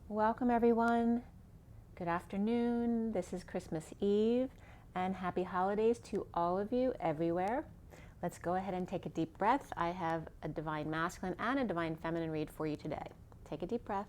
Welcome everyone. Good afternoon. This is Christmas Eve and happy holidays to all of you everywhere. Let's go ahead and take a deep breath. I have a divine masculine and a divine feminine read for you today. Take a deep breath.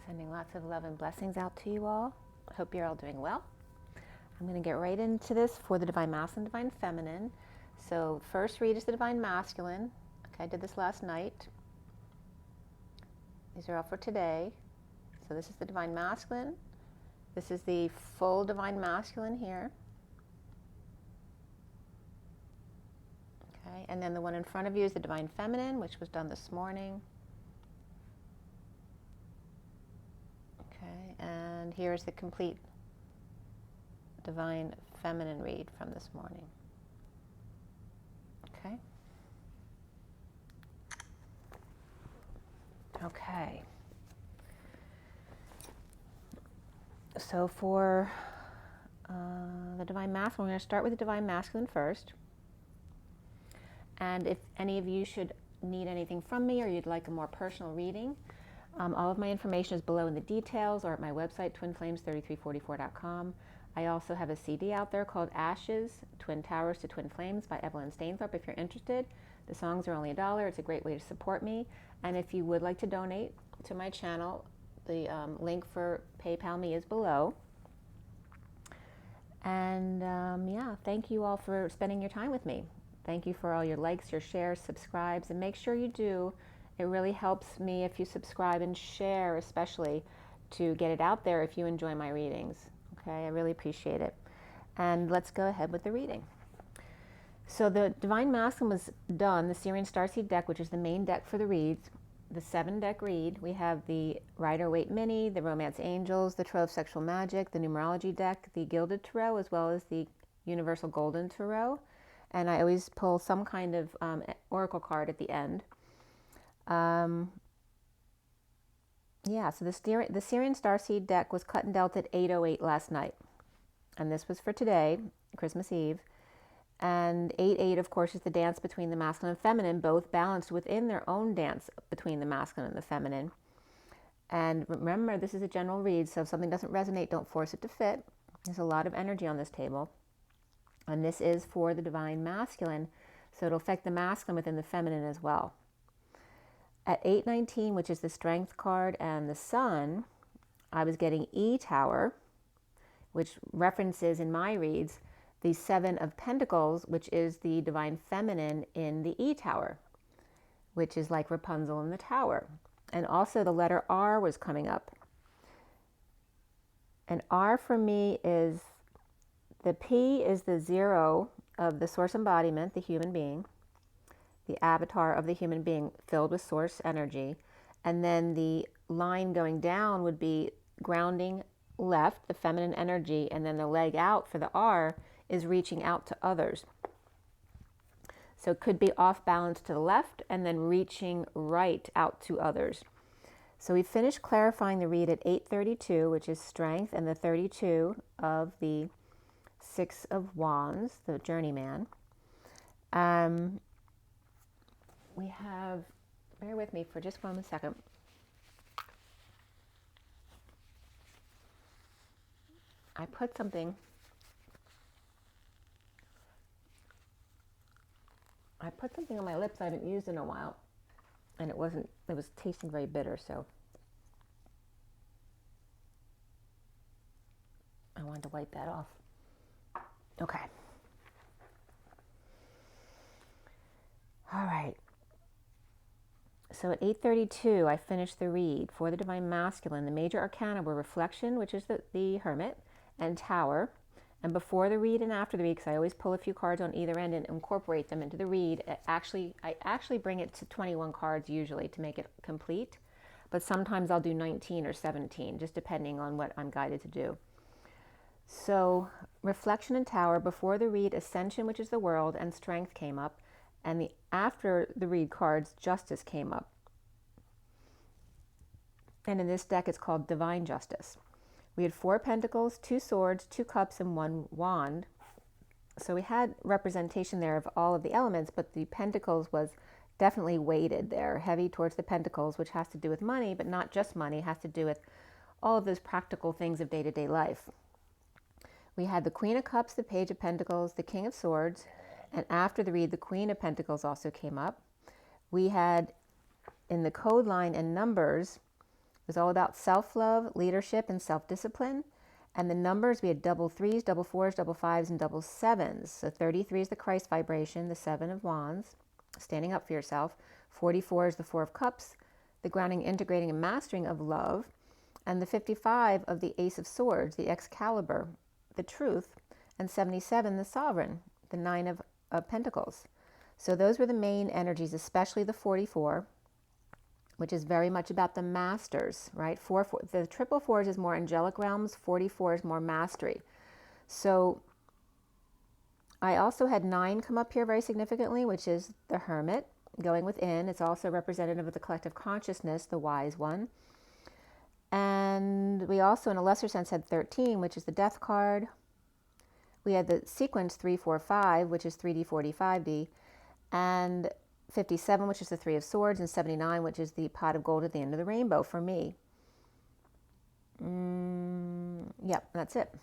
Sending lots of love and blessings out to you all. I hope you're all doing well. I'm going to get right into this for the divine masculine, divine feminine. So first read is the divine masculine. Okay, I did this last night. These are all for today. So this is the divine masculine. This is the full divine masculine here. Okay, and then the one in front of you is the divine feminine, which was done this morning. Okay, and here's the complete divine feminine read from this morning. Okay. Okay. So for the divine masculine, we're going to start with the divine masculine first. And if any of you should need anything from me or you'd like a more personal reading, all of my information is below in the details or at my website, twinflames3344.com. I also have a CD out there called Ashes, Twin Towers to Twin Flames by Evelyn Stainthorpe if you're interested. The songs are only $1. It's a great way to support me. And if you would like to donate to my channel, the link for PayPal me is below. And yeah, thank you all for spending your time with me. Thank you for all your likes, your shares, subscribes, and make sure you do. It really helps me if you subscribe and share, especially to get it out there if you enjoy my readings. Okay, I really appreciate it. And let's go ahead with the reading. So the Divine Masculine was done, the SIRIAN Starseed deck, which is the main deck for the reads, the 7-deck read. We have the Rider-Waite Mini, the Romance Angels, the Tarot of Sexual Magic, the Numerology deck, the Gilded Tarot, as well as the Universal Golden Tarot. And I always pull some kind of oracle card at the end. Yeah, so the SIRIAN Starseed deck was cut and dealt at 8:08 last night. And this was for today, Christmas Eve. And 8:8, of course, is the dance between the masculine and feminine, both balanced within their own dance between the masculine and the feminine. And remember, this is a general read, so if something doesn't resonate, don't force it to fit. There's a lot of energy on this table. And this is for the divine masculine, so it'll affect the masculine within the feminine as well. At 8:19, which is the Strength card and the Sun, I was getting E Tower, which references in my reads the 7 of Pentacles, which is the divine feminine in the E Tower, which is like Rapunzel in the tower. And also the letter R was coming up. And R for me is, the P is the 0 of the source embodiment, the human being, the avatar of the human being filled with source energy. And then the line going down would be grounding left, the feminine energy, and then the leg out for the R is reaching out to others. So it could be off balance to the left and then reaching right out to others. So we finished clarifying the read at 8:32, which is Strength, and the 32 of the 6 of Wands, the Journeyman. We have, bear with me for just 1 second. I put something on my lips I haven't used in a while, and it was tasting very bitter, so I wanted to wipe that off. Okay. All right. So at 8:32, I finished the read for the Divine Masculine. The major arcana were Reflection, which is the Hermit, and Tower. And before the read and after the read, because I always pull a few cards on either end and incorporate them into the read, I actually bring it to 21 cards usually to make it complete. But sometimes I'll do 19 or 17, just depending on what I'm guided to do. So Reflection and Tower, before the read, Ascension, which is the world, and Strength came up. And the after the read cards, Justice came up. And in this deck, it's called Divine Justice. We had 4 pentacles, 2 swords, 2 cups, and 1 wand. So we had representation there of all of the elements, but the pentacles was definitely weighted there, heavy towards the pentacles, which has to do with money, but not just money, it has to do with all of those practical things of day-to-day life. We had the Queen of Cups, the Page of Pentacles, the King of Swords, and after the read, the Queen of Pentacles also came up. We had, in the code line and numbers, it was all about self-love, leadership, and self-discipline. And the numbers, we had double 3s, double 4s, double 5s, and double 7s. So 33 is the Christ vibration, the 7 of Wands, standing up for yourself. 44 is the 4 of Cups, the grounding, integrating, and mastering of love. And the 55 of the Ace of Swords, the Excalibur, the truth. And 77, the Sovereign, the 9 of Pentacles. So those were the main energies, especially the 44, which is very much about the masters, right? The triple 4s is more angelic realms, 44 is more mastery. So I also had 9 come up here very significantly, which is the Hermit, going within. It's also representative of the collective consciousness, the wise one. And we also, in a lesser sense, had 13, which is the Death card. We had the sequence 345, which is 3D, 4D, 5D, and 57, which is the 3 of Swords, and 79, which is the pot of gold at the end of the rainbow for me. Yep, that's it.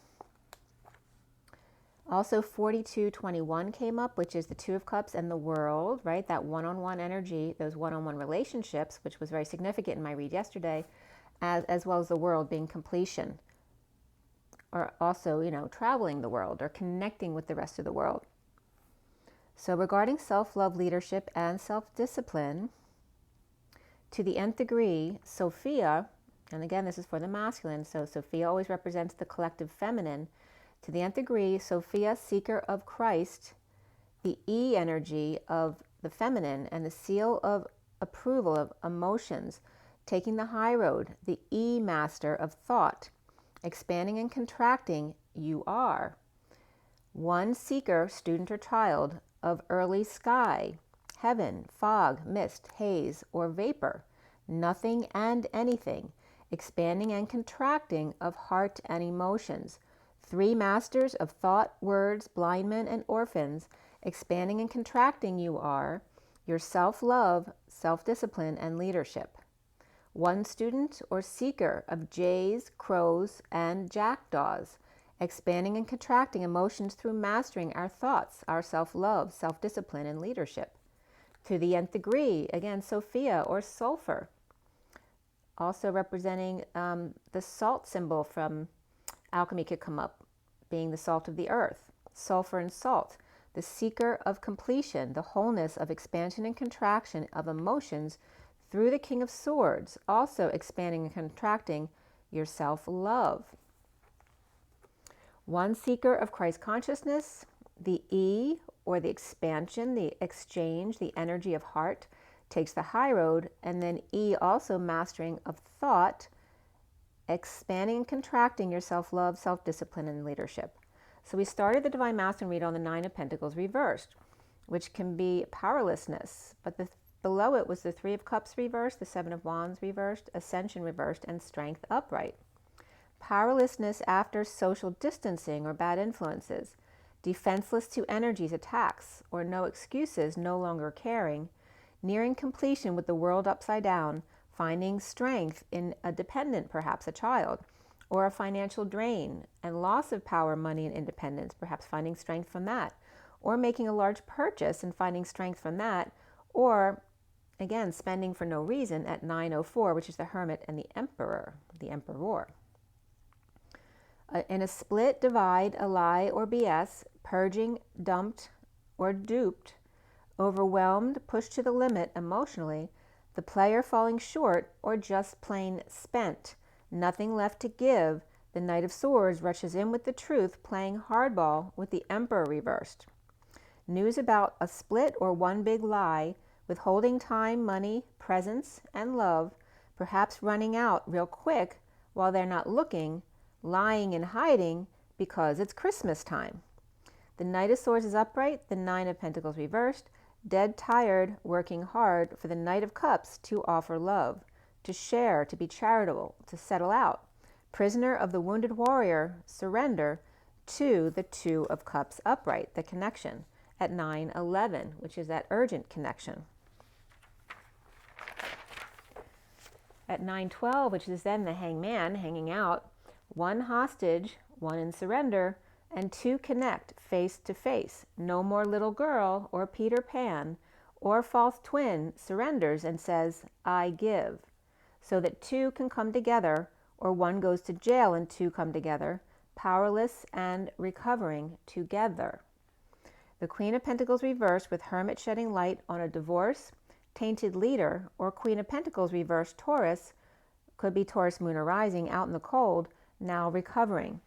Also 4221 came up, which is the 2 of Cups and the World, right? That one-on-one energy, those one-on-one relationships, which was very significant in my read yesterday, as well as the World being completion. Or also, traveling the world or connecting with the rest of the world. So regarding self-love, leadership, and self-discipline, to the nth degree, Sophia, and again, this is for the masculine, so Sophia always represents the collective feminine. To the nth degree, Sophia, seeker of Christ, the E energy of the feminine, and the seal of approval of emotions, taking the high road, the E master of thought, expanding and contracting, you are. One seeker, student or child, of early sky, heaven, fog, mist, haze, or vapor, nothing and anything, expanding and contracting of heart and emotions. 3 masters of thought, words, blind men, and orphans, expanding and contracting you are, your self-love, self-discipline, and leadership. 1 student or seeker of jays, crows, and jackdaws, expanding and contracting emotions through mastering our thoughts, our self-love, self-discipline, and leadership. To the nth degree, again, Sophia or sulfur, also representing the salt symbol from alchemy could come up, being the salt of the earth, sulfur and salt, the seeker of completion, the wholeness of expansion and contraction of emotions through the King of Swords, also expanding and contracting your self-love. 1 seeker of Christ consciousness, the E, or the expansion, the exchange, the energy of heart, takes the high road, and then E, also mastering of thought, expanding and contracting your self-love, self-discipline, and leadership. So we started the Divine Masculine read on the 9 of Pentacles reversed, which can be powerlessness, but below it was the 3 of Cups reversed, the 7 of Wands reversed, Ascension reversed, and Strength upright. Powerlessness after social distancing or bad influences, defenseless to energies, attacks, or no excuses, no longer caring, nearing completion with the world upside down, finding strength in a dependent, perhaps a child, or a financial drain and loss of power, money, and independence, perhaps finding strength from that, or making a large purchase and finding strength from that, or again, spending for no reason at 904, which is the Hermit and the Emperor, the Emperor. In a split, divide, a lie, or BS, purging, dumped, or duped, overwhelmed, pushed to the limit emotionally, the player falling short, or just plain spent, nothing left to give, the Knight of Swords rushes in with the truth, playing hardball with the Emperor reversed. News about a split or one big lie, withholding time, money, presence, and love, perhaps running out real quick while they're not looking, lying and hiding because it's Christmas time. The Knight of Swords is upright, the 9 of Pentacles reversed, dead tired, working hard for the Knight of Cups to offer love, to share, to be charitable, to settle out. Prisoner of the wounded warrior, surrender to the Two of Cups upright, the connection, at 9:11, which is that urgent connection. At 9:12, which is then the hangman hanging out, one hostage, one in surrender, and two connect face to face. No more little girl or Peter Pan or false twin surrenders and says, I give, so that two can come together, or one goes to jail and two come together, powerless and recovering together. The Queen of Pentacles reversed with Hermit shedding light on a divorce, tainted leader, or Queen of Pentacles reversed Taurus, could be Taurus moon arising out in the cold, now recovering.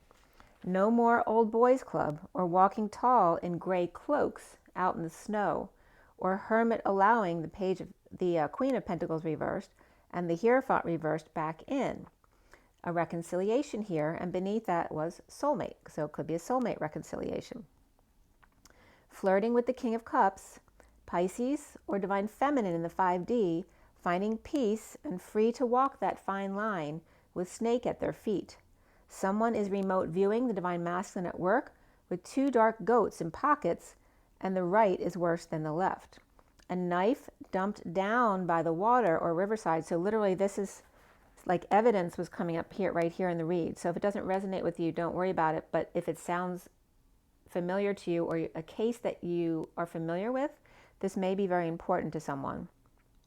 No more old boys club or walking tall in gray cloaks out in the snow, or Hermit allowing the Queen of Pentacles reversed and the Hierophant reversed back in. A reconciliation here, and beneath that was soulmate, so it could be a soulmate reconciliation. Flirting with the King of Cups, Pisces or Divine Feminine in the 5D, finding peace and free to walk that fine line with snake at their feet. Someone is remote viewing the Divine Masculine at work with two dark goats in pockets, and the right is worse than the left. A knife dumped down by the water or riverside. So literally this is like evidence was coming up here, right here in the read. So if it doesn't resonate with you, don't worry about it. But if it sounds familiar to you, or a case that you are familiar with, this may be very important to someone.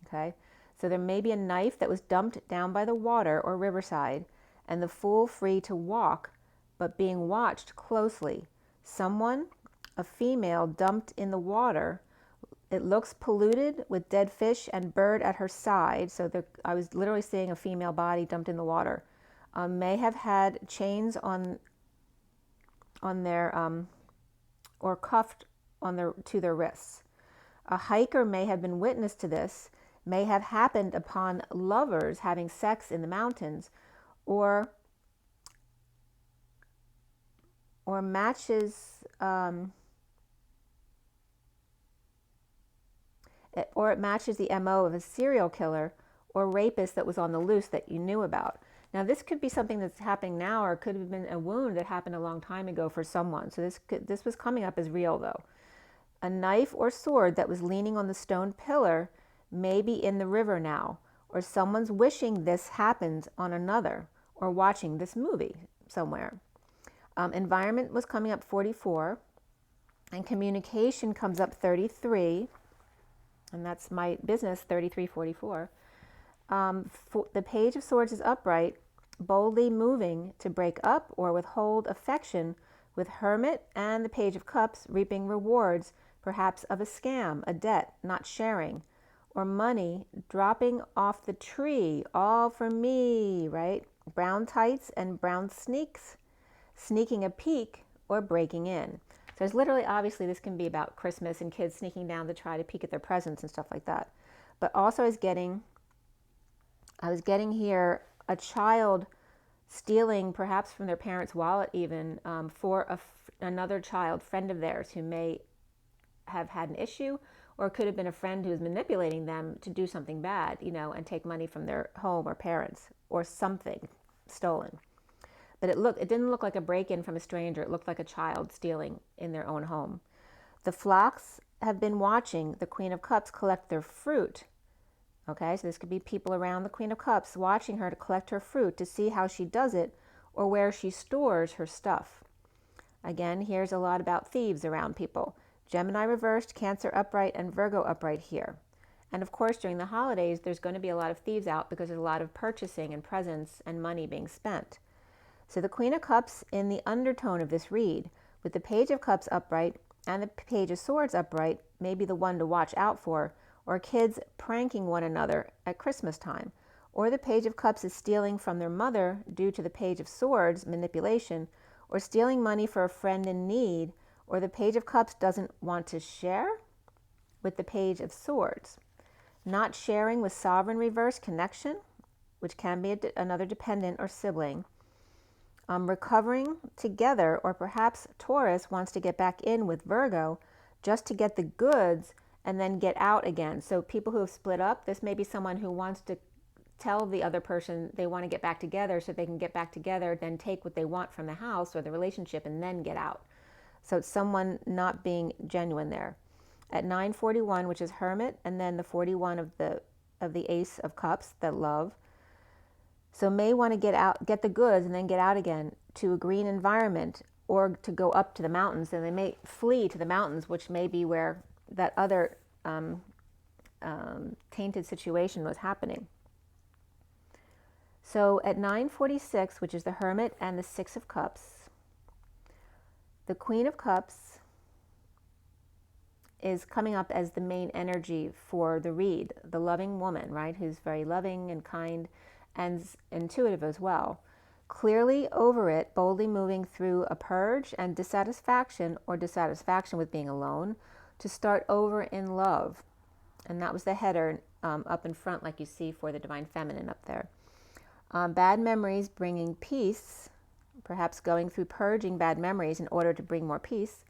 Okay, so there may be a knife that was dumped down by the water or riverside, and the fool free to walk, but being watched closely. Someone, a female, dumped in the water. It looks polluted with dead fish and bird at her side. So I was literally seeing a female body dumped in the water. May have had chains on their, or cuffed to their wrists. A hiker may have been witness to this, may have happened upon lovers having sex in the mountains, or matches, or it matches the MO of a serial killer or rapist that was on the loose that you knew about. Now this could be something that's happening now, or it could have been a wound that happened a long time ago for someone. So this was coming up as real though. A knife or sword that was leaning on the stone pillar may be in the river now, or someone's wishing this happens on another, or watching this movie somewhere. Environment was coming up 44, and communication comes up 33, and that's my business, 3344. The Page of Swords is upright, boldly moving to break up or withhold affection with Hermit, and the Page of Cups reaping rewards, perhaps of a scam, a debt, not sharing, or money dropping off the tree, all for me, right? Brown tights and brown sneaks, sneaking a peek or breaking in. So there's literally, obviously this can be about Christmas and kids sneaking down to try to peek at their presents and stuff like that. But also I was getting here a child stealing, perhaps from their parents' wallet even, for another child, friend of theirs, who may have had an issue, or it could have been a friend who was manipulating them to do something bad, and take money from their home or parents, or something stolen. But it didn't look like a break-in from a stranger. It looked like a child stealing in their own home. The flocks have been watching the Queen of Cups collect their fruit. Okay, so this could be people around the Queen of Cups watching her to collect her fruit, to see how she does it or where she stores her stuff. Again, here's a lot about thieves around people. Gemini reversed, Cancer upright, and Virgo upright here. And of course, during the holidays, there's going to be a lot of thieves out because there's a lot of purchasing and presents and money being spent. So the Queen of Cups in the undertone of this read, with the Page of Cups upright and the Page of Swords upright, may be the one to watch out for, or kids pranking one another at Christmas time, or the Page of Cups is stealing from their mother due to the Page of Swords manipulation, or stealing money for a friend in need, or the Page of Cups doesn't want to share with the Page of Swords. Not sharing with Sovereign reverse connection, which can be another dependent or sibling. Recovering together, or perhaps Taurus wants to get back in with Virgo just to get the goods and then get out again. So people who have split up, this may be someone who wants to tell the other person they want to get back together so they can get back together, then take what they want from the house or the relationship and then get out. So it's someone not being genuine there. At 941, which is Hermit, and then the 41 of the Ace of Cups, that love. So may want to get out, get the goods, and then get out again to a green environment, or to go up to the mountains, and they may flee to the mountains, which may be where that other tainted situation was happening. So at 946, which is the Hermit and the Six of Cups, the Queen of Cups is coming up as the main energy for the read, the loving woman, right, who's very loving and kind and intuitive as well. Clearly over it, boldly moving through a purge and dissatisfaction, or dissatisfaction with being alone, to start over in love. And that was the header up in front, like you see for the Divine Feminine up there. Bad memories bringing peace, perhaps going through purging bad memories in order to bring more peace.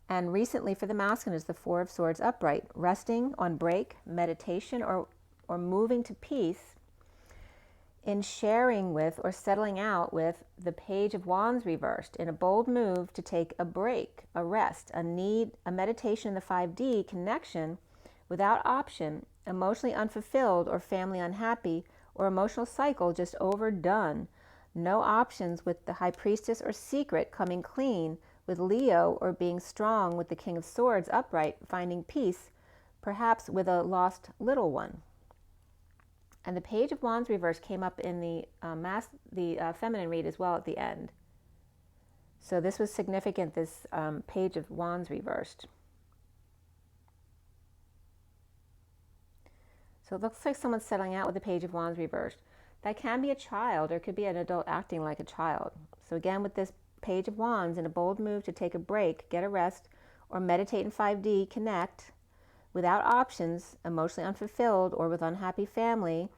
And recently for the masculine is the Four of Swords upright, resting on break, meditation, or moving to peace in sharing with or settling out with the Page of Wands reversed, in a bold move to take a break, a rest, a meditation in the 5D connection without option, emotionally unfulfilled or family unhappy, or emotional cycle just overdone. No options with the High Priestess or Secret coming clean, with Leo, or being strong with the King of Swords upright, finding peace, perhaps with a lost little one. And the Page of Wands reverse came up in the feminine read as well at the end. So this was significant, this Page of Wands reversed. So it looks like someone's settling out with the Page of Wands reversed. That can be a child, or it could be an adult acting like a child. So again, with this Page of Wands, in a bold move to take a break, get a rest, or meditate in 5D, connect, without options, emotionally unfulfilled, or with unhappy family,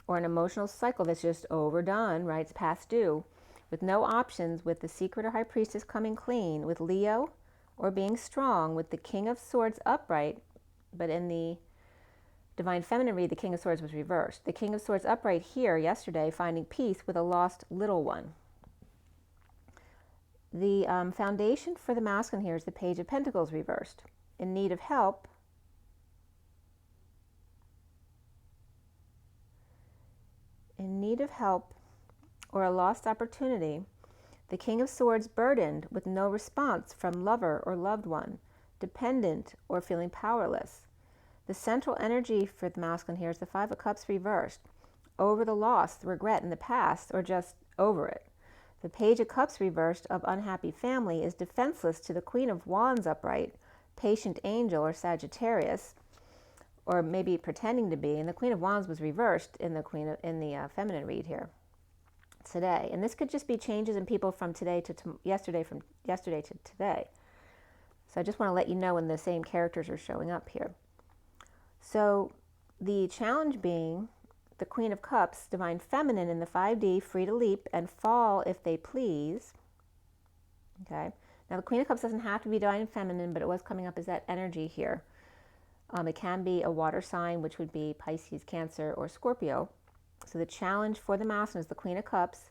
or an emotional cycle that's just overdone, right? It's past due. With no options, with the Secret or High Priestess coming clean, with Leo, or being strong, with the King of Swords upright, but in the Divine Feminine read, the King of Swords was reversed. The King of Swords upright here yesterday, finding peace with a lost little one. The foundation for the masculine here is the Page of Pentacles reversed. In need of help, or a lost opportunity, the King of Swords burdened with no response from lover or loved one, dependent or feeling powerless. The central energy for the masculine here is the Five of Cups reversed, over the loss, the regret in the past, or just over it. The Page of Cups reversed of unhappy family is defenseless to the Queen of Wands upright, patient angel or Sagittarius, or maybe pretending to be. And the Queen of Wands was reversed in the feminine read here today. And this could just be changes in people from today to yesterday, from yesterday to today. So I just want to let you know when the same characters are showing up here. So the challenge being the Queen of Cups, Divine Feminine in the 5D, free to leap and fall if they please. Okay. Now the Queen of Cups doesn't have to be Divine Feminine, but it was coming up as that energy here. It can be a water sign, which would be Pisces, Cancer, or Scorpio. So the challenge for the masculine is the Queen of Cups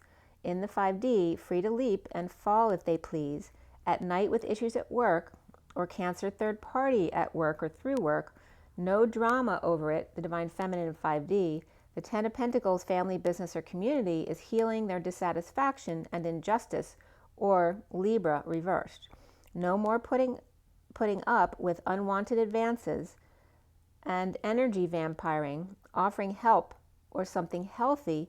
in the 5D, free to leap and fall if they please, at night with issues at work, or Cancer third party at work or through work. No drama over it, the Divine Feminine in 5D. The Ten of Pentacles, family, business, or community, is healing their dissatisfaction and injustice, or Libra reversed. No more putting up with unwanted advances and energy vampiring, offering help or something healthy,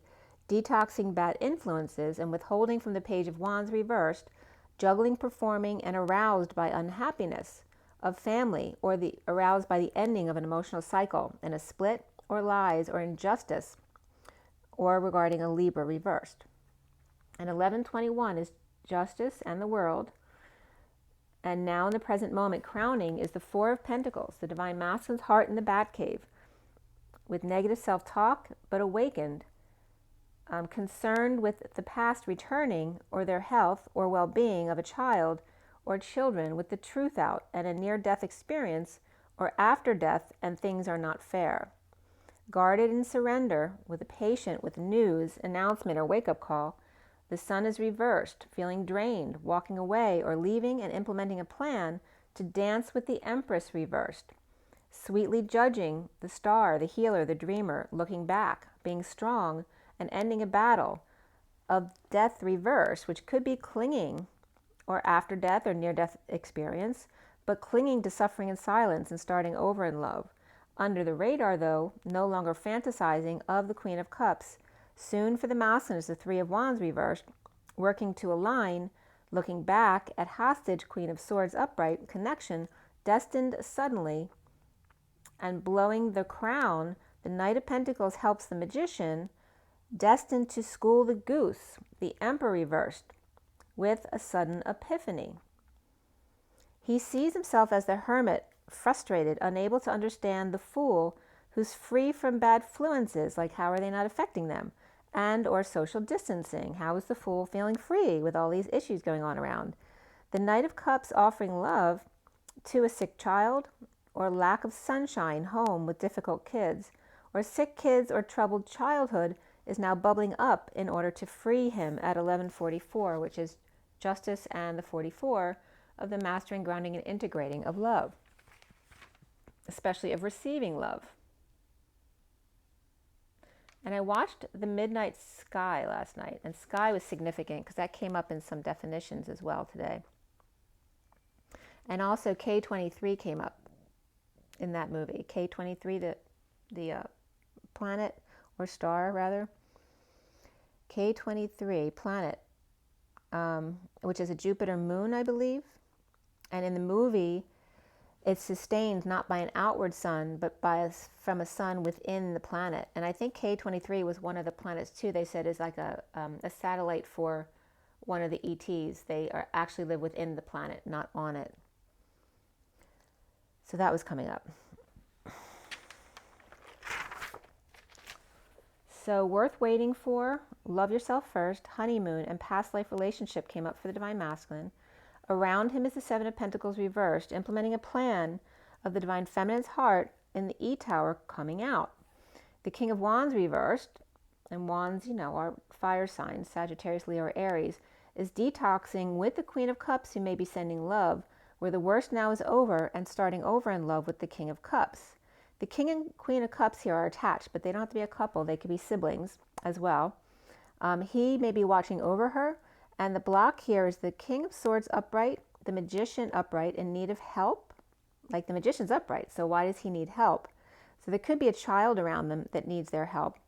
detoxing bad influences, and withholding from the Page of Wands reversed, juggling, performing, and aroused by unhappiness of family, or aroused by the ending of an emotional cycle and a split, or lies, or injustice, or regarding a Libra reversed. And 1121 is justice and the world. And now in the present moment, crowning is the Four of Pentacles, the Divine Masculine's heart in the Batcave, with negative self-talk, but awakened, concerned with the past returning, or their health or well-being of a child or children, with the truth out, and a near-death experience, or after death and things are not fair. Guarded in surrender, with a patient with news, announcement, or wake-up call, the sun is reversed, feeling drained, walking away, or leaving and implementing a plan to dance with the Empress reversed. Sweetly judging the star, the healer, the dreamer, looking back, being strong, and ending a battle of death reverse, which could be clinging or after death or near-death experience, but clinging to suffering and silence and starting over in love. Under the radar, though, no longer fantasizing of the Queen of Cups. Soon for the masculine is the Three of Wands reversed, working to align, looking back at hostage Queen of Swords upright connection, destined suddenly, and blowing the crown. The Knight of Pentacles helps the magician, destined to school the goose, the Emperor reversed, with a sudden epiphany. He sees himself as the hermit, frustrated, unable to understand the fool who's free from bad fluences, like how are they not affecting them, and or social distancing. How is the fool feeling free with all these issues going on around? The Knight of Cups offering love to a sick child, or lack of sunshine home with difficult kids, or sick kids or troubled childhood is now bubbling up in order to free him at 1144, which is justice and the 44 of the mastering, grounding, and integrating of love, especially of receiving love. And I watched the Midnight Sky last night, and sky was significant because that came up in some definitions as well today. And also K23 came up in that movie. K23, the planet, or star rather. K23, planet, which is a Jupiter moon, I believe. And in the movie, it's sustained not by an outward sun, but from a sun within the planet. And I think K23 was one of the planets too. They said is like a satellite for one of the ETs. They actually live within the planet, not on it. So that was coming up. So worth waiting for, love yourself first, honeymoon, and past life relationship came up for the Divine Masculine. Around him is the Seven of Pentacles reversed, implementing a plan of the Divine Feminine's heart in the E-Tower coming out. The King of Wands reversed, and Wands, are fire signs, Sagittarius, Leo, or Aries, is detoxing with the Queen of Cups who may be sending love, where the worst now is over and starting over in love with the King of Cups. The King and Queen of Cups here are attached, but they don't have to be a couple. They could be siblings as well. He may be watching over her. And the block here is the King of Swords upright, the Magician upright in need of help. Like the Magician's upright, so why does he need help? So there could be a child around them that needs their help.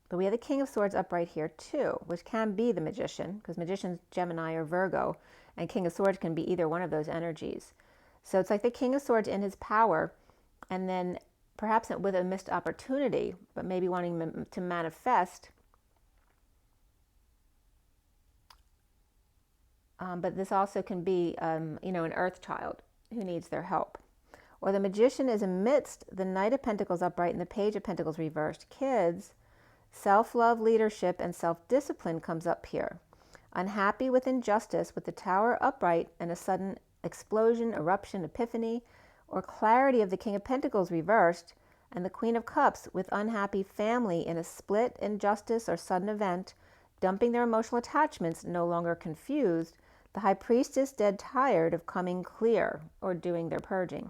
But we have the King of Swords upright here too, which can be the Magician, because Magician's Gemini or Virgo, and King of Swords can be either one of those energies. So it's like the King of Swords in his power, and then perhaps with a missed opportunity, but maybe wanting to manifest. But this also can be, an earth child who needs their help. Or the Magician is amidst the Knight of Pentacles upright and the Page of Pentacles reversed. Kids, self-love, leadership, and self-discipline comes up here. Unhappy with injustice with the Tower upright and a sudden explosion, eruption, epiphany, or clarity of the King of Pentacles reversed and the Queen of Cups with unhappy family in a split, injustice, or sudden event, dumping their emotional attachments, no longer confused. The High Priestess dead tired of coming clear or doing their purging.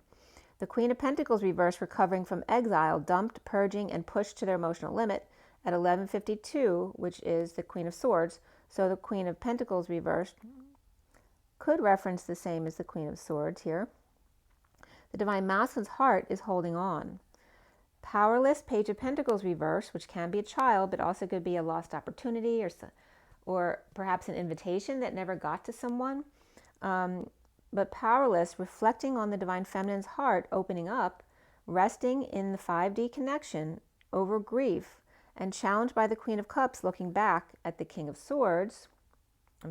The Queen of Pentacles reversed, recovering from exile, dumped, purging, and pushed to their emotional limit at 1152, which is the Queen of Swords. So the Queen of Pentacles reversed could reference the same as the Queen of Swords here. The Divine Masculine's heart is holding on. Powerless, Page of Pentacles reversed, which can be a child, but also could be a lost opportunity or perhaps an invitation that never got to someone. But powerless, reflecting on the Divine Feminine's heart, opening up, resting in the 5D connection over grief, and challenged by the Queen of Cups, looking back at the King of Swords,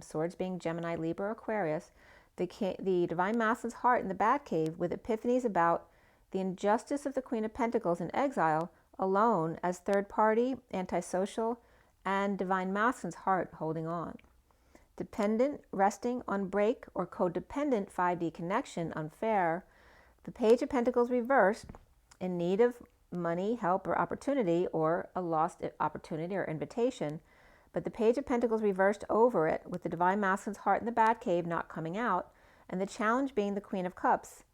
Swords being Gemini, Libra, Aquarius, the Divine Masculine's heart in the Batcave with epiphanies about the injustice of the Queen of Pentacles in exile, alone as third party, antisocial, and Divine Masculine's heart holding on. Dependent, resting on break or codependent 5D connection, unfair. The Page of Pentacles reversed, in need of money, help, or opportunity, or a lost opportunity or invitation. But the Page of Pentacles reversed over it, with the Divine Masculine's heart in the Batcave not coming out, and the challenge being the Queen of Cups,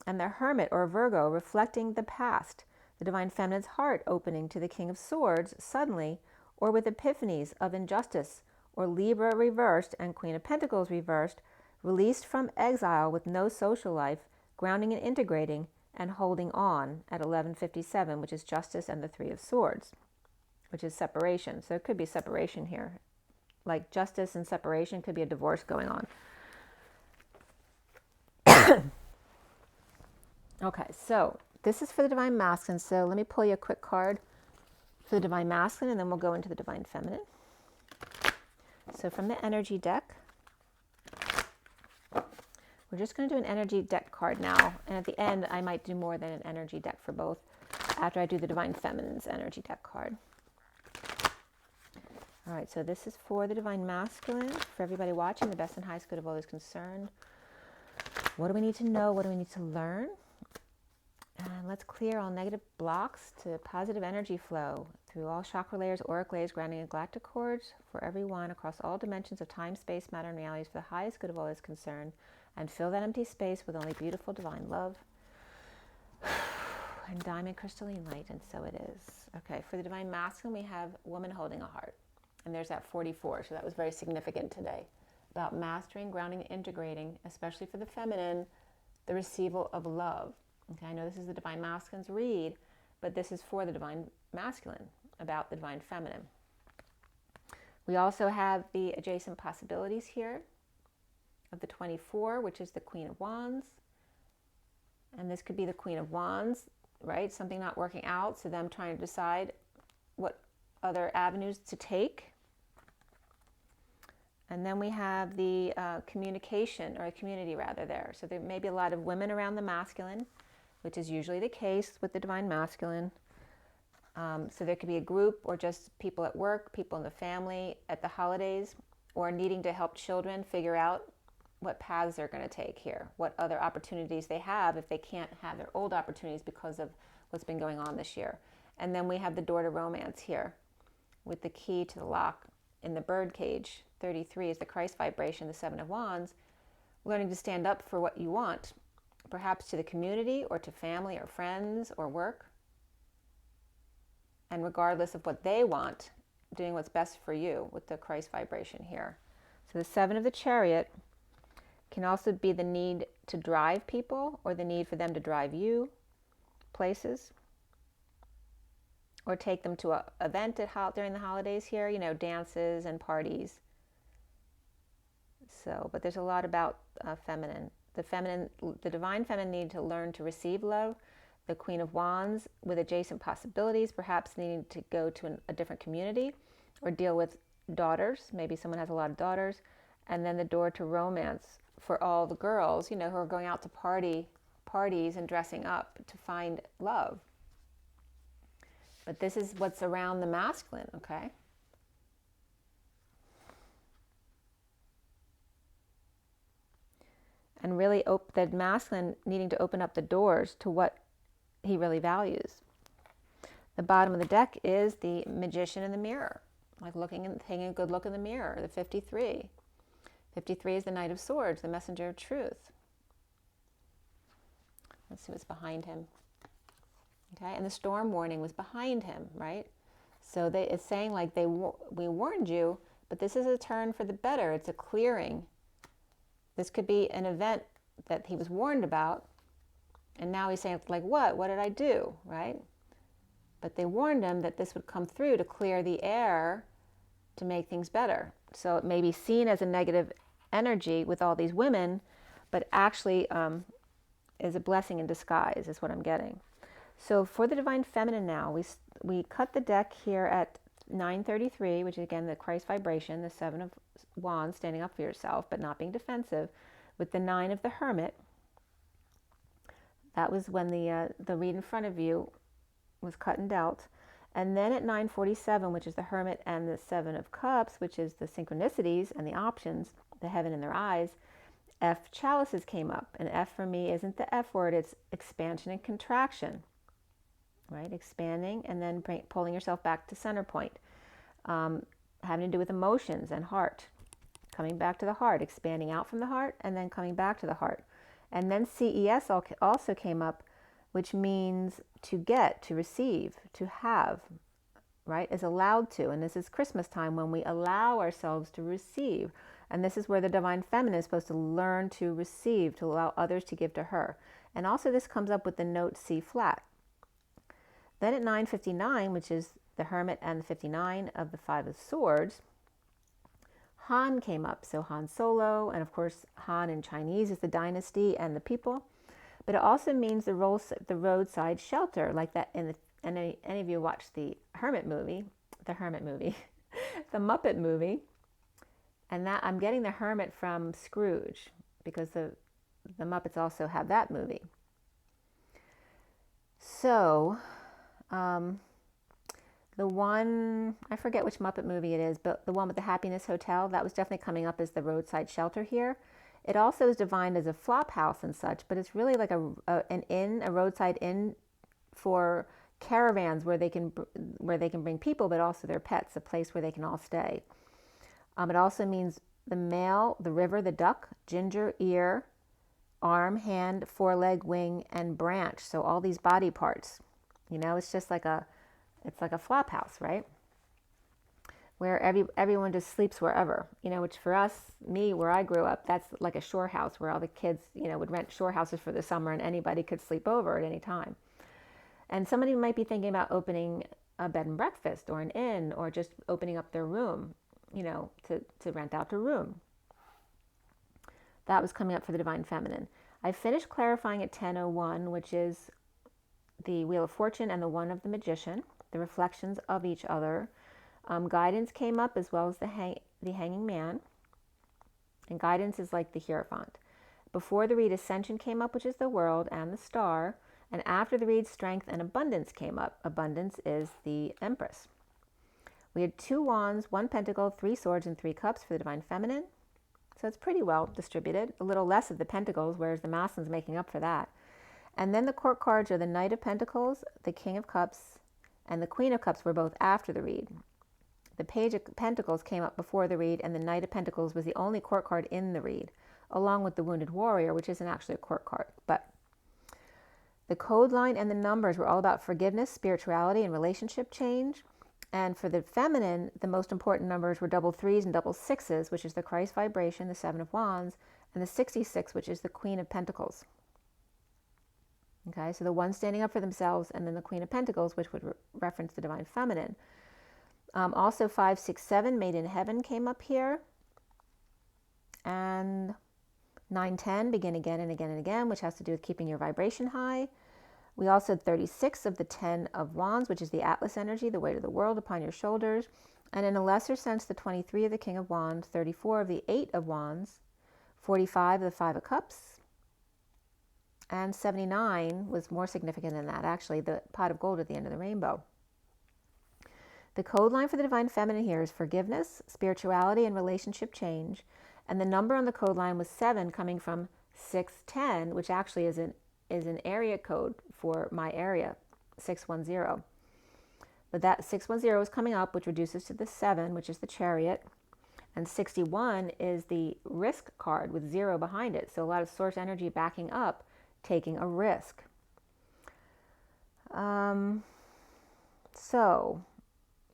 and the Hermit or Virgo reflecting the past. The Divine Feminine's heart opening to the King of Swords suddenly, or with epiphanies of injustice, or Libra reversed and Queen of Pentacles reversed, released from exile with no social life, grounding and integrating, and holding on at 1157, which is justice and the Three of Swords, which is separation. So it could be separation here. Like justice and separation, could be a divorce going on. Okay, so this is for the Divine Masculine. So let me pull you a quick card for the Divine Masculine, and then we'll go into the Divine Feminine. So from the energy deck, we're just going to do an energy deck card now. And at the end, I might do more than an energy deck for both after I do the Divine Feminine's energy deck card. All right, so this is for the Divine Masculine. For everybody watching, the best and highest good of all is concerned. What do we need to know? What do we need to learn? And let's clear all negative blocks to positive energy flow through all chakra layers, auric layers, grounding and galactic cords for everyone across all dimensions of time, space, matter, and realities for the highest good of all is concerned. And fill that empty space with only beautiful divine love and diamond crystalline light, and so it is. Okay, for the Divine Masculine, we have woman holding a heart. And there's that 44, so that was very significant today. About mastering, grounding, and integrating, especially for the feminine, the receival of love. Okay, I know this is the Divine Masculine's read, but this is for the Divine Masculine, about the Divine Feminine. We also have the adjacent possibilities here of the 24, which is the Queen of Wands. And this could be the Queen of Wands, right? Something not working out, so them trying to decide what other avenues to take. And then we have the communication, or community rather, there. So there may be a lot of women around the masculine, which is usually the case with the Divine Masculine. So there could be a group, or just people at work, people in the family, at the holidays, or needing to help children figure out what paths they're going to take here, what other opportunities they have if they can't have their old opportunities because of what's been going on this year. And then we have the door to romance here, with the key to the lock in the bird cage. 33 is the Christ vibration, the Seven of Wands, learning to stand up for what you want, perhaps to the community or to family or friends or work. And regardless of what they want, doing what's best for you with the Christ vibration here. So the Seven of the Chariot can also be the need to drive people, or the need for them to drive you places, or take them to an event during the holidays here, you know, dances and parties. So, but there's a lot about feminine. The Divine Feminine need to learn to receive love. The Queen of Wands with adjacent possibilities, perhaps needing to go to a different community or deal with daughters. Maybe someone has a lot of daughters. And then the door to romance for all the girls, you know, who are going out to parties and dressing up to find love. But this is what's around the masculine, okay? And really the masculine needing to open up the doors to what he really values. The bottom of the deck is the Magician in the mirror, like looking and taking a good look in the mirror, the 53. 53 is the Knight of Swords, the messenger of truth. Let's see what's behind him. Okay, and the storm warning was behind him, right? So it's saying like we warned you, but this is a turn for the better. It's a clearing. This could be an event that he was warned about, and now he's saying like, what? What did I do, right? But they warned him that this would come through to clear the air to make things better. So it may be seen as a negative energy with all these women, but actually is a blessing in disguise, is what I'm getting. So for the Divine Feminine now, we cut the deck here at 933, which is again the Christ vibration, the Seven of Wands, standing up for yourself, but not being defensive, with the 9 of the Hermit. That was when the read in front of you was cut and dealt. And then at 947, which is the Hermit and the Seven of Cups, which is the synchronicities and the options, the heaven in their eyes. F chalices came up. And F for me isn't the F word, it's expansion and contraction, right? Expanding and then pulling yourself back to center point. Having to do with emotions and heart. Coming back to the heart, expanding out from the heart and then coming back to the heart. And then CES also came up, which means to get, to receive, to have, right? Is allowed to. And this is Christmas time when we allow ourselves to receive. And this is where the divine feminine is supposed to learn to receive, to allow others to give to her. And also this comes up with the note C flat. Then at 9:59, which is the Hermit and the 59 of the Five of Swords, Han came up. So Han Solo, and of course Han in Chinese is the dynasty and the people. But it also means the roadside shelter, like that in the, and any of you watched the Hermit movie, the Muppet movie, and that I'm getting the Hermit from Scrooge because the Muppets also have that movie. So, the one, I forget which Muppet movie it is, but the one with the Happiness Hotel, that was definitely coming up as the roadside shelter here. It also is defined as a flop house and such, but it's really like an inn, a roadside inn for caravans where they can bring people, but also their pets, a place where they can all stay. It also means the male, the river, the duck, ginger, ear, arm, hand, foreleg, wing, and branch. So all these body parts, it's just like it's like a flop house, right? Where everyone just sleeps wherever, which for us, where I grew up, that's like a shore house where all the kids, would rent shore houses for the summer and anybody could sleep over at any time. And somebody might be thinking about opening a bed and breakfast or an inn or just opening up their room, to rent out a room. That was coming up for the divine feminine. I finished clarifying at 10:01, which is the Wheel of Fortune and the One of the Magician, the reflections of each other. Guidance came up as well as the Hanging Man. And guidance is like the Hierophant. Before the read, Ascension came up, which is the World and the Star. And after the read, Strength and Abundance came up. Abundance is the Empress. We had 2 Wands, 1 Pentacle, 3 Swords, and 3 Cups for the Divine Feminine. So it's pretty well distributed. A little less of the Pentacles, whereas the Masculine's making up for that. And then the court cards are the Knight of Pentacles, the King of Cups, and the Queen of Cups were both after the read. The Page of Pentacles came up before the read, and the Knight of Pentacles was the only court card in the read, along with the Wounded Warrior, which isn't actually a court card. But the code line and the numbers were all about forgiveness, spirituality, and relationship change. And for the feminine, the most important numbers were double 3s and double 6s, which is the Christ vibration, the 7 of Wands, and the 66, which is the Queen of Pentacles. Okay, so the one standing up for themselves, and then the Queen of Pentacles, which would reference the divine feminine. Also 5, 6, 7, Made in Heaven came up here. And 9, 10, Begin Again and Again and Again, which has to do with keeping your vibration high. We also had 36 of the 10 of Wands, which is the Atlas energy, the weight of the world upon your shoulders. And in a lesser sense, the 23 of the King of Wands, 34 of the 8 of Wands, 45 of the 5 of Cups, and 79 was more significant than that, actually, the pot of gold at the end of the rainbow. The code line for the divine feminine here is forgiveness, spirituality, and relationship change. And the number on the code line was 7, coming from 610, which actually is an area code for my area, 610. But that 610 is coming up, which reduces to the 7, which is the Chariot. And 61 is the risk card with 0 behind it. So a lot of source energy backing up, taking a risk. So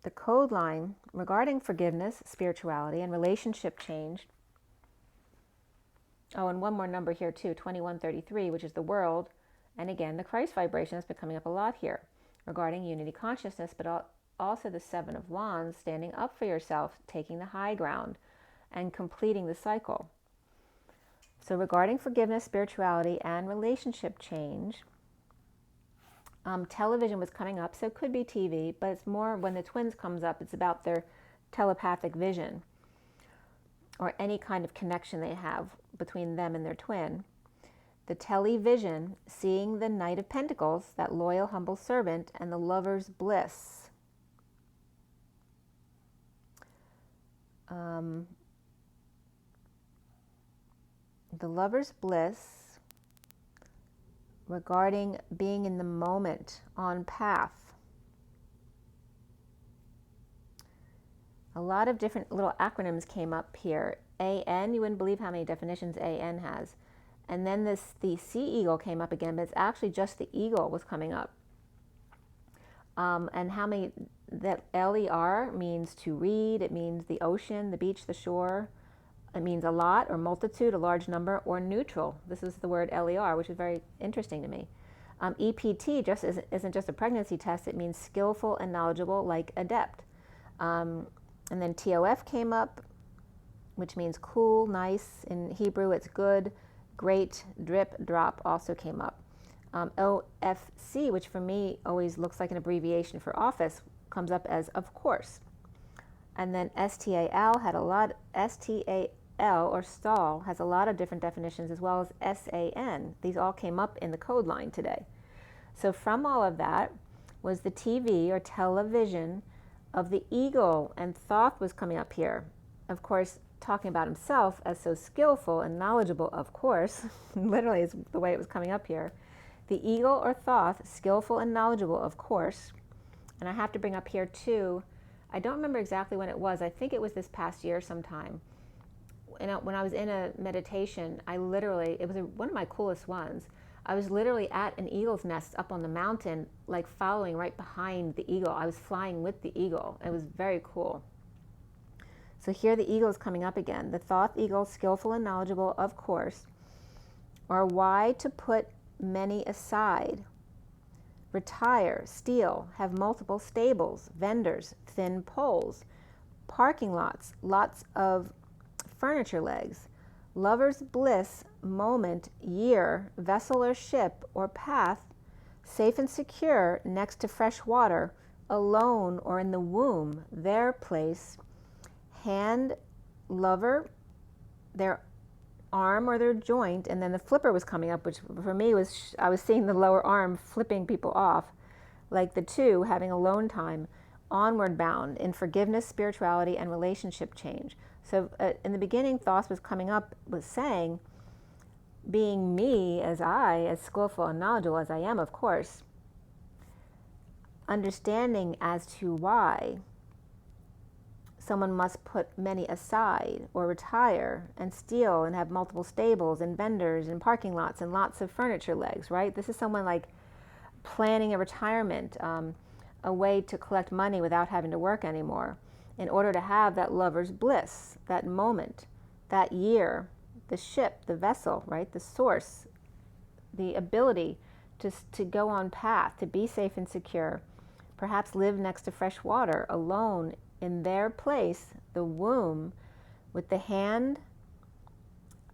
the code line regarding forgiveness, spirituality, and relationship change. Oh, and one more number here too, 2133, which is the World. And again, the Christ vibration has been coming up a lot here regarding unity consciousness, but also the 7 of Wands, standing up for yourself, taking the high ground, and completing the cycle. So regarding forgiveness, spirituality, and relationship change, television was coming up, so it could be TV, but it's more when the twins comes up, it's about their telepathic vision or any kind of connection they have between them and their twin. The television, seeing the Knight of Pentacles, that loyal, humble servant, and the lover's bliss. The lover's bliss regarding being in the moment, on path. A lot of different little acronyms came up here. AN, you wouldn't believe how many definitions AN has. And then the sea eagle came up again, but it's actually just the eagle was coming up. And how many, that LER means to read, it means the ocean, the beach, the shore. It means a lot or multitude, a large number, or neutral. This is the word LER, which is very interesting to me. EPT just isn't just a pregnancy test, it means skillful and knowledgeable, like adept. And then TOF came up, which means cool, nice. In Hebrew, it's good, great, drip, drop also came up. OFC, which for me always looks like an abbreviation for office, comes up as of course. And then STAL had a lot, STAL or stall has a lot of different definitions, as well as SAN. These all came up in the code line today. So from all of that was the TV or television of the eagle, and Thoth was coming up here. Of course, talking about himself as so skillful and knowledgeable, of course, literally is the way it was coming up here. The eagle or Thoth, skillful and knowledgeable, of course. And I have to bring up here too, I don't remember exactly when it was. I think it was this past year sometime. And when I was in a meditation, I literally, it was one of my coolest ones. I was literally at an eagle's nest up on the mountain, like following right behind the eagle. I was flying with the eagle. It was very cool. So here the eagle is coming up again. The Thoth eagle, skillful and knowledgeable, of course, or why to put many aside. Retire, steal, have multiple stables, vendors, thin poles, parking lots, lots of furniture legs, lover's bliss, moment, year, vessel or ship or path, safe and secure next to fresh water, alone or in the womb, their place, hand, lover, their arm or their joint, and then the flipper was coming up, which for me was, I was seeing the lower arm flipping people off, like the two having alone time, onward bound in forgiveness, spirituality, and relationship change. So in the beginning, Thoth was coming up, was saying, being me as skillful and knowledgeable as I am, of course, understanding as to why someone must put many aside or retire and steal and have multiple stables and vendors and parking lots and lots of furniture legs, right? This is someone like planning a retirement, a way to collect money without having to work anymore in order to have that lover's bliss, that moment, that year, the ship, the vessel, right? The source, the ability to go on path, to be safe and secure, perhaps live next to fresh water, alone in their place, the womb, with the hand,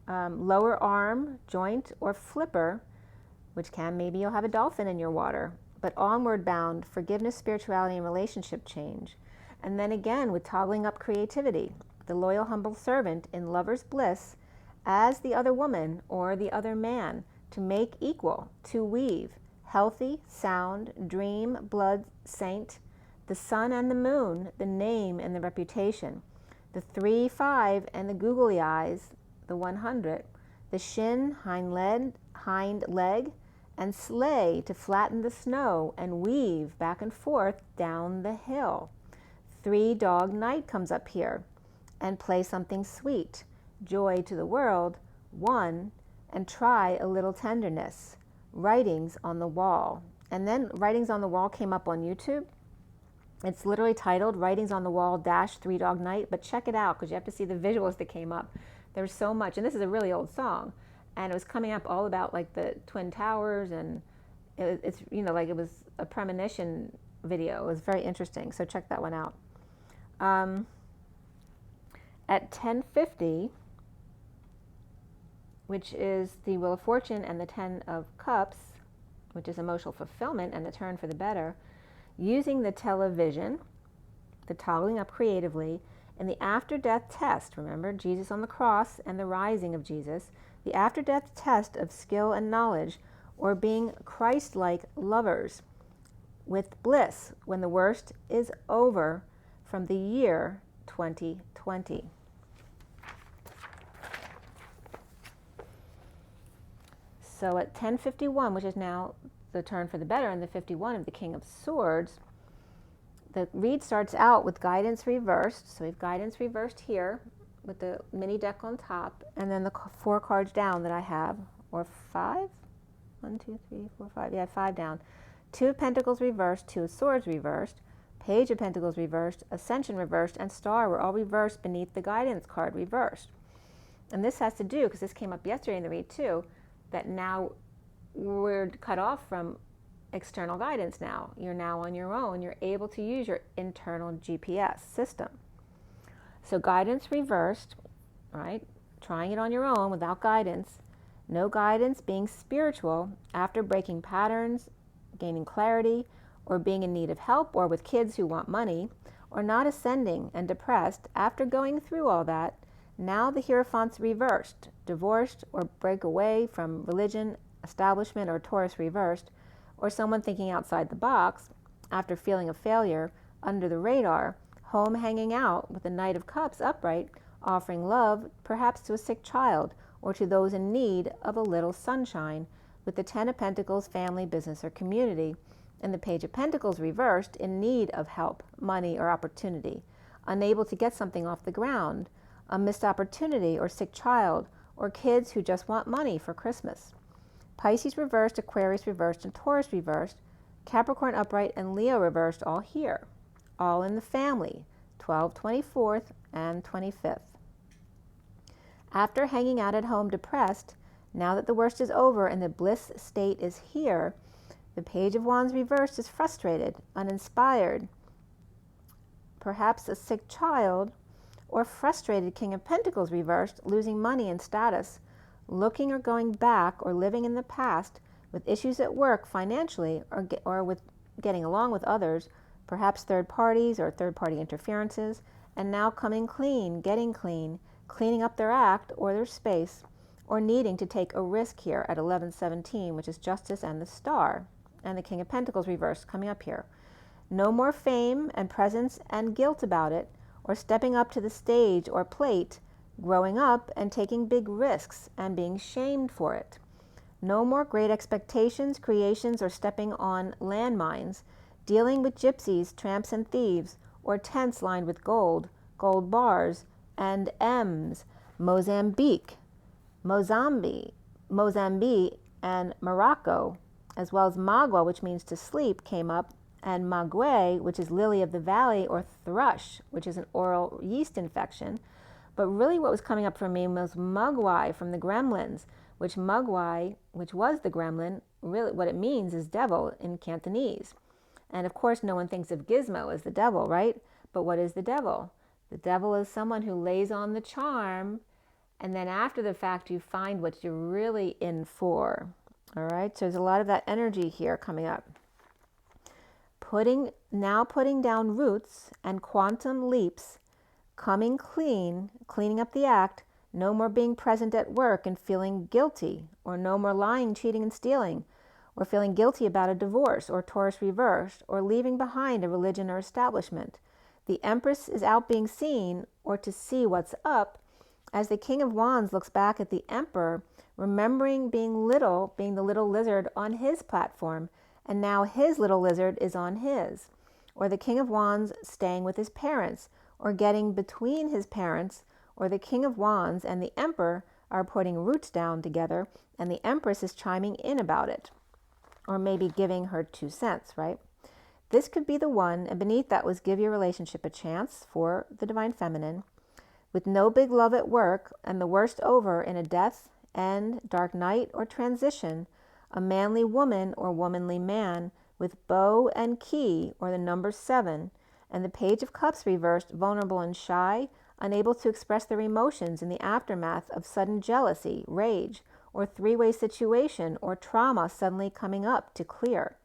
lower arm, joint, or flipper, which can, maybe you'll have a dolphin in your water, but onward bound, forgiveness, spirituality, and relationship change. And then again, with toggling up creativity, the loyal, humble servant in lover's bliss as the other woman or the other man, to make equal, to weave, healthy, sound, dream, blood, saint, the sun and the moon, the name and the reputation, the 3, 5, and the googly eyes, the 100, the shin, hind leg, and sleigh to flatten the snow and weave back and forth down the hill. 3 dog night comes up here, and play something sweet, joy to the world, 1, and try a little tenderness, writings on the wall. And then writings on the wall came up on YouTube. It's literally titled Writings on the Wall - 3 Dog Night, but check it out because you have to see the visuals that came up. There's so much, and this is a really old song, and it was coming up all about like the Twin Towers, and it's, you know, like it was a premonition video. It was very interesting, so check that one out. At 10:50, which is the Wheel of Fortune and the 10 of Cups, which is emotional fulfillment and the turn for the better, using the television, the toggling up creatively, in the after-death test, remember, Jesus on the cross and the rising of Jesus, the after-death test of skill and knowledge, or being Christ-like lovers, with bliss when the worst is over, from the year 2020. So at 10:51, which is now the turn for the better, and the 51 of the King of Swords, the read starts out with guidance reversed. So we have guidance reversed here with the mini deck on top, and then the 4 cards down that I have, or 5? 1, 2, 3, 4, 5. Yeah, 5 down. 2 of Pentacles reversed, 2 of Swords reversed, Page of Pentacles reversed, Ascension reversed, and Star were all reversed beneath the guidance card reversed. And this has to do, because this came up yesterday in the read too, that now we're cut off from external guidance now. You're now on your own. You're able to use your internal GPS system. So guidance reversed, right? Trying it on your own without guidance. No guidance, being spiritual after breaking patterns, gaining clarity, or being in need of help, or with kids who want money, or not ascending and depressed after going through all that. Now the Hierophant's reversed, divorced, or break away from religion, establishment, or Taurus reversed, or someone thinking outside the box after feeling a failure, under the radar, home hanging out with the Knight of Cups upright, offering love perhaps to a sick child or to those in need of a little sunshine, with the 10 of Pentacles, family, business, or community, and the Page of Pentacles reversed, in need of help, money, or opportunity, unable to get something off the ground, a missed opportunity or sick child, or kids who just want money for Christmas. Pisces reversed, Aquarius reversed, and Taurus reversed, Capricorn upright, and Leo reversed, all here, all in the family, 12, 24th, and 25th. After hanging out at home depressed, now that the worst is over and the bliss state is here, the Page of Wands reversed is frustrated, uninspired, perhaps a sick child, or frustrated King of Pentacles reversed, losing money and status, looking or going back or living in the past with issues at work financially, or with getting along with others, perhaps third parties or third-party interferences, and now coming clean, getting clean, cleaning up their act or their space, or needing to take a risk here at 11:17, which is Justice and the Star, and the King of Pentacles reversed coming up here. No more fame and presence and guilt about it, or stepping up to the stage or plate, growing up and taking big risks and being shamed for it. No more great expectations, creations, or stepping on landmines, dealing with gypsies, tramps, and thieves, or tents lined with gold, gold bars, and M's, Mozambique, and Morocco, as well as Magua, which means to sleep, came up, and Maguey, which is lily of the valley, or thrush, which is an oral yeast infection. But really what was coming up for me was Mugwai from the Gremlins, which Mugwai, which was the gremlin, really what it means is devil in Cantonese. And of course, no one thinks of Gizmo as the devil, right? But what is the devil? The devil is someone who lays on the charm, and then after the fact, you find what you're really in for. All right, so there's a lot of that energy here coming up. Putting down roots and quantum leaps, coming clean, cleaning up the act, no more being present at work and feeling guilty, or no more lying, cheating, and stealing, or feeling guilty about a divorce, or Taurus reversed, or leaving behind a religion or establishment. The Empress is out being seen, or to see what's up, as the King of Wands looks back at the Emperor, remembering being the little lizard on his platform, and now his little lizard is on his. Or the King of Wands staying with his parents, or getting between his parents, or the King of Wands and the Emperor are putting roots down together, and the Empress is chiming in about it, or maybe giving her 2 cents, right? This could be the one, and beneath that was give your relationship a chance for the Divine Feminine, with no big love at work, and the worst over in a death, end, dark night, or transition, a manly woman or womanly man with bow and key, or the number 7, and the Page of Cups reversed, vulnerable and shy, unable to express their emotions in the aftermath of sudden jealousy, rage, or three-way situation, or trauma suddenly coming up to clear.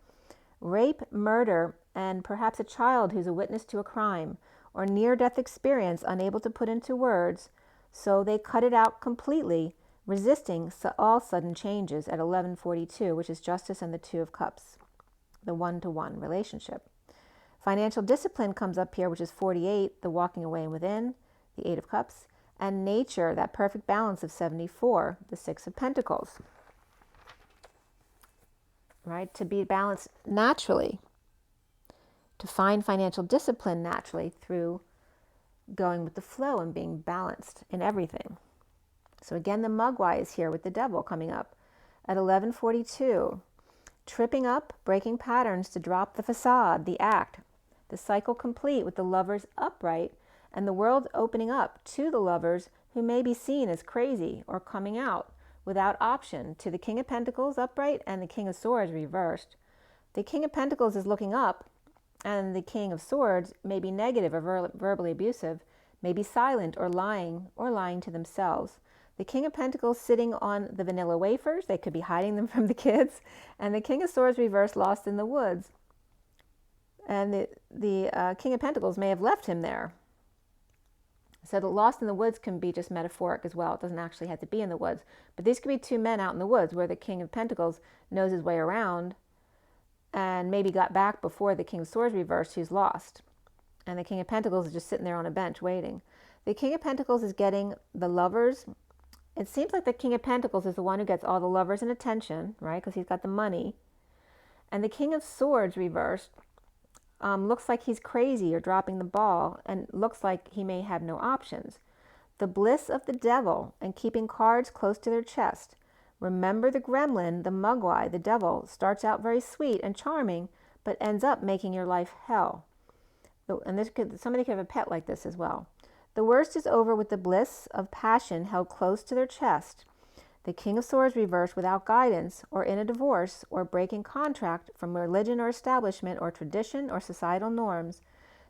Rape, murder, and perhaps a child who's a witness to a crime, or near-death experience unable to put into words, so they cut it out completely, resisting all sudden changes at 11:42, which is Justice and the 2 of Cups, the one-to-one relationship. Financial discipline comes up here, which is 48, the walking away and within, the 8 of Cups, and nature, that perfect balance of 74, the 6 of Pentacles. right? To be balanced naturally, to find financial discipline naturally through going with the flow and being balanced in everything. So again, the Mugwai is here with the devil coming up at 11:42. Tripping up, breaking patterns to drop the facade, the act, the cycle complete with the lovers upright and the world opening up to the lovers who may be seen as crazy or coming out without option to the King of Pentacles upright and the King of Swords reversed. The King of Pentacles is looking up and the King of Swords may be negative or verbally abusive, may be silent or lying to themselves. The King of Pentacles sitting on the vanilla wafers, they could be hiding them from the kids, and the King of Swords reversed lost in the woods. And the King of Pentacles may have left him there. So the lost in the woods can be just metaphoric as well. It doesn't actually have to be in the woods. But these could be two men out in the woods where the King of Pentacles knows his way around and maybe got back before the King of Swords reversed, who's lost. And the King of Pentacles is just sitting there on a bench waiting. The King of Pentacles is getting the lovers. It seems like the King of Pentacles is the one who gets all the lovers and attention, right? Because he's got the money. And the King of Swords reversed looks like he's crazy or dropping the ball and looks like he may have no options. The bliss of the devil and keeping cards close to their chest. Remember the gremlin, the Mugwai, the devil, starts out very sweet and charming, but ends up making your life hell. And somebody could have a pet like this as well. The worst is over with the bliss of passion held close to their chest. The King of Swords reversed without guidance or in a divorce or breaking contract from religion or establishment or tradition or societal norms,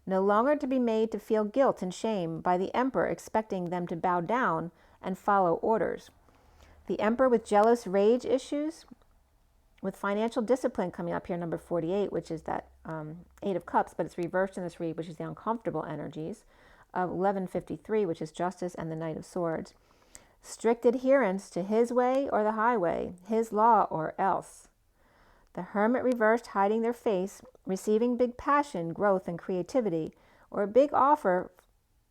no longer to be made to feel guilt and shame by the Emperor expecting them to bow down and follow orders. The Emperor with jealous rage issues, with financial discipline coming up here, number 48, which is that 8 of Cups, but it's reversed in this read, which is the uncomfortable energies, of 11:53, which is justice, and the Knight of Swords. Strict adherence to his way or the highway, his law or else. The Hermit reversed, hiding their face, receiving big passion, growth, and creativity, or a big offer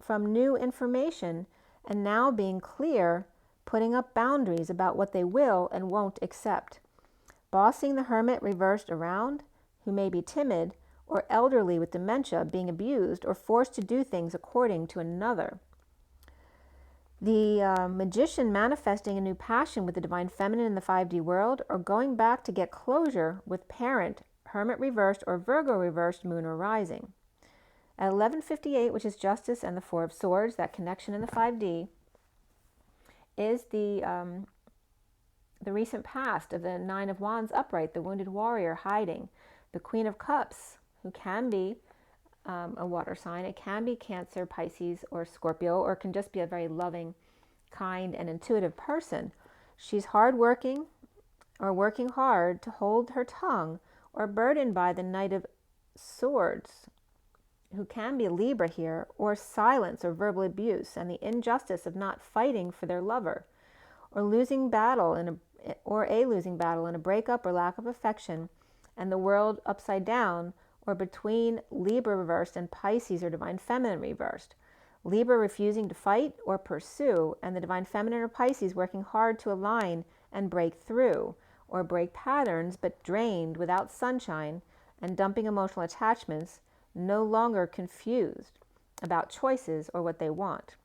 from new information, and now being clear, putting up boundaries about what they will and won't accept. Bossing the Hermit reversed around, who may be timid, or elderly with dementia, being abused or forced to do things according to another. The Magician manifesting a new passion with the Divine Feminine in the 5D world, or going back to get closure with parent, Hermit reversed, or Virgo reversed, Moon or Rising. At 11:58, which is Justice and the 4 of Swords, that connection in the 5D, is the recent past of the 9 of Wands upright, the wounded warrior hiding, the Queen of Cups, who can be a water sign. It can be Cancer, Pisces, or Scorpio, or it can just be a very loving, kind, and intuitive person. She's hardworking or working hard to hold her tongue, or burdened by the Knight of Swords, who can be a Libra here, or silence or verbal abuse and the injustice of not fighting for their lover, or losing battle in a breakup or lack of affection, and the world upside down, or between Libra reversed and Pisces or Divine Feminine reversed. Libra refusing to fight or pursue, and the Divine Feminine or Pisces working hard to align and break through, or break patterns but drained without sunshine and dumping emotional attachments, no longer confused about choices or what they want.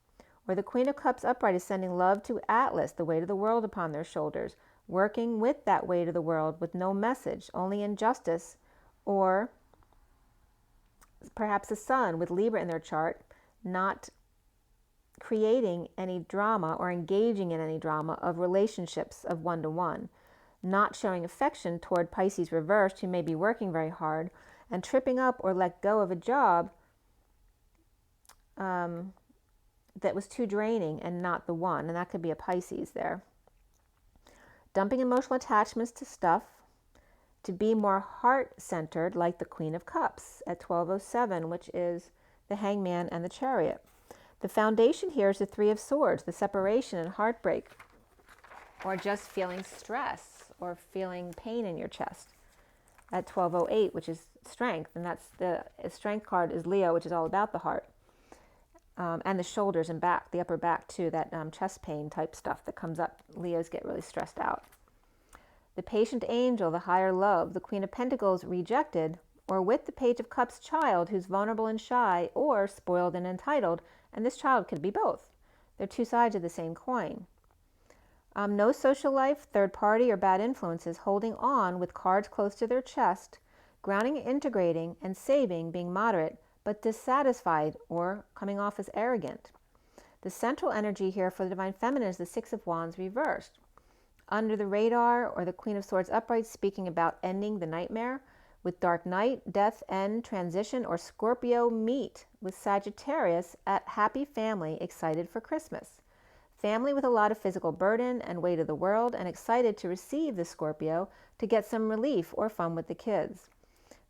Or the Queen of Cups upright is sending love to Atlas, the weight of the world upon their shoulders, working with that weight of the world with no message, only injustice, or perhaps a Sun with Libra in their chart, not creating any drama or engaging in any drama of relationships of one-to-one, not showing affection toward Pisces reversed, who may be working very hard, and tripping up or let go of a job that was too draining and not the one, and that could be a Pisces there. Dumping emotional attachments to stuff, to be more heart-centered, like the Queen of Cups at 12:07, which is the Hangman and the Chariot. The foundation here is the 3 of Swords, the separation and heartbreak, or just feeling stress or feeling pain in your chest at 12:08, which is strength, and that's the strength card is Leo, which is all about the heart, and the shoulders and back, the upper back too, that chest pain type stuff that comes up. Leos get really stressed out. the patient angel, the higher love, the Queen of Pentacles rejected, or with the Page of Cups child who's vulnerable and shy, or spoiled and entitled, and this child could be both. They're two sides of the same coin. No social life, third party, or bad influences, holding on with cards close to their chest, grounding, integrating, and saving, being moderate, but dissatisfied or coming off as arrogant. The central energy here for the Divine Feminine is the Six of Wands reversed. Under the radar, or the Queen of Swords upright, speaking about ending the nightmare, with dark night, death, end, transition, or Scorpio meet with Sagittarius at happy family, excited for Christmas. Family with a lot of physical burden and weight of the world, and excited to receive the Scorpio to get some relief or fun with the kids.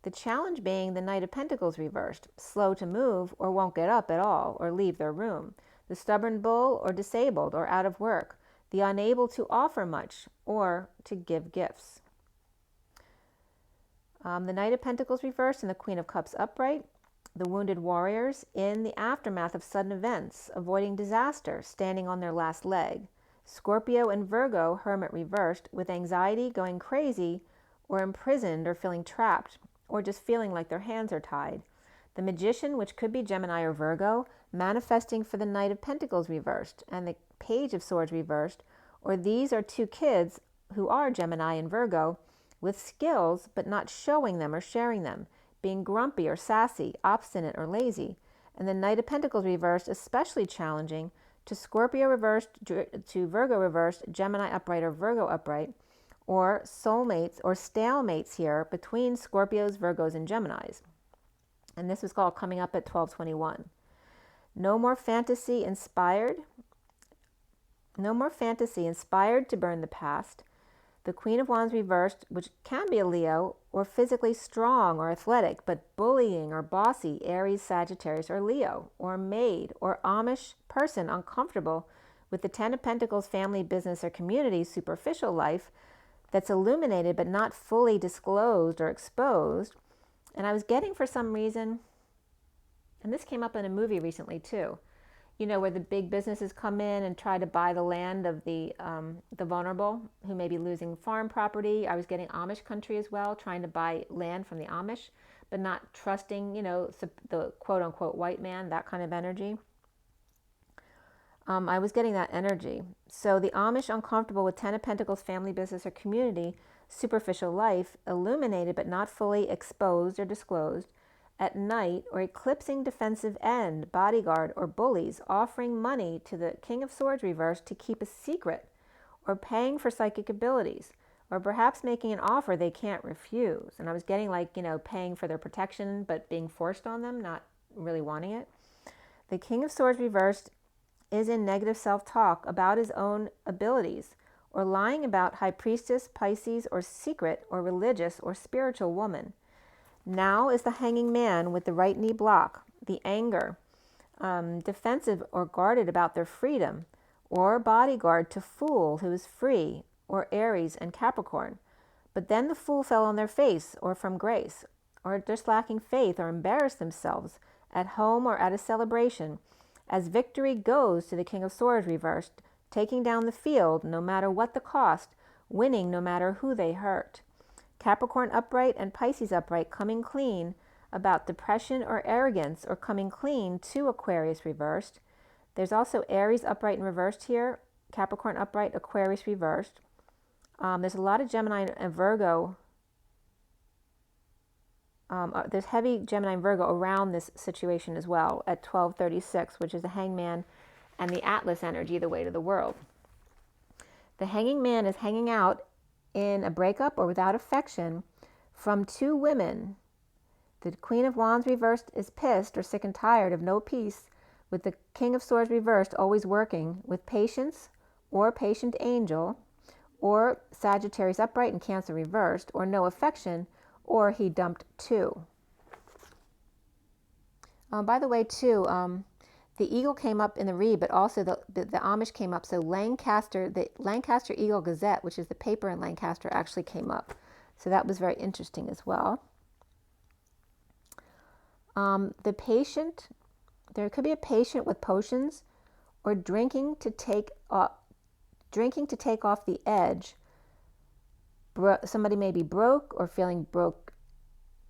The challenge being the Knight of Pentacles reversed, slow to move or won't get up at all or leave their room. The stubborn bull, or disabled or out of work. The unable to offer much or to give gifts. The Knight of Pentacles reversed and the Queen of Cups upright. The wounded warriors in the aftermath of sudden events, avoiding disaster, standing on their last leg. Scorpio and Virgo, Hermit reversed, with anxiety, going crazy, or imprisoned, or feeling trapped, or just feeling like their hands are tied. The Magician, which could be Gemini or Virgo, manifesting for the Knight of Pentacles reversed, and the Page of Swords reversed, or these are two kids who are Gemini and Virgo, with skills but not showing them or sharing them, being grumpy or sassy, obstinate or lazy. And the Knight of Pentacles reversed, especially challenging to Scorpio reversed, to Virgo reversed, Gemini upright or Virgo upright, or soulmates or stalemates here between Scorpios, Virgos, and Geminis. And this was called coming up at 1221. No more fantasy inspired. No more fantasy inspired to burn the past. The Queen of Wands reversed, which can be a Leo, or physically strong or athletic, but bullying or bossy, Aries, Sagittarius, or Leo, or maid, or Amish person uncomfortable with the Ten of Pentacles, family, business, or community, superficial life that's illuminated but not fully disclosed or exposed. And I was getting, for some reason, and this came up in a movie recently too, you know, where the big businesses come in and try to buy the land of the vulnerable who may be losing farm property. I was getting Amish country as well, trying to buy land from the Amish, but not trusting, you know, the quote unquote white man, that kind of energy. I was getting that energy. So the Amish uncomfortable with Ten of Pentacles, family, business, or community, superficial life, illuminated but not fully exposed or disclosed, at night, or eclipsing defensive end, bodyguard, or bullies, offering money to the King of Swords reversed to keep a secret, or paying for psychic abilities, or perhaps making an offer they can't refuse. And I was getting like, you know, paying for their protection, but being forced on them, not really wanting it. The King of Swords reversed is in negative self-talk about his own abilities, or lying about High Priestess, Pisces, or secret, or religious, or spiritual woman. Now is the Hanging Man with the right knee block, the anger, defensive or guarded about their freedom, or bodyguard to Fool, who is free, or Aries and Capricorn. But then the Fool fell on their face, or from grace, or just lacking faith, or embarrassed themselves at home or at a celebration, as victory goes to the King of Swords reversed, taking down the field no matter what the cost, winning no matter who they hurt. Capricorn upright and Pisces upright coming clean about depression or arrogance, or coming clean to Aquarius reversed. There's also Aries upright and reversed here, Capricorn upright, Aquarius reversed. There's a lot of Gemini and Virgo. There's heavy Gemini and Virgo around this situation as well at 1236, which is the Hangman and the Atlas energy, the weight of the world. The Hanging Man is hanging out in a breakup or without affection from two women. The Queen of Wands reversed is pissed or sick and tired of no peace, with the King of Swords reversed always working with patience or patient angel, or Sagittarius upright and Cancer reversed, or no affection, or he dumped two. By the way, too, the eagle came up in the read, but also the Amish came up. So the Lancaster Eagle Gazette, which is the paper in Lancaster, actually came up. So that was very interesting as well. The patient, there could be a patient with potions, or drinking to take off the edge Somebody may be broke or feeling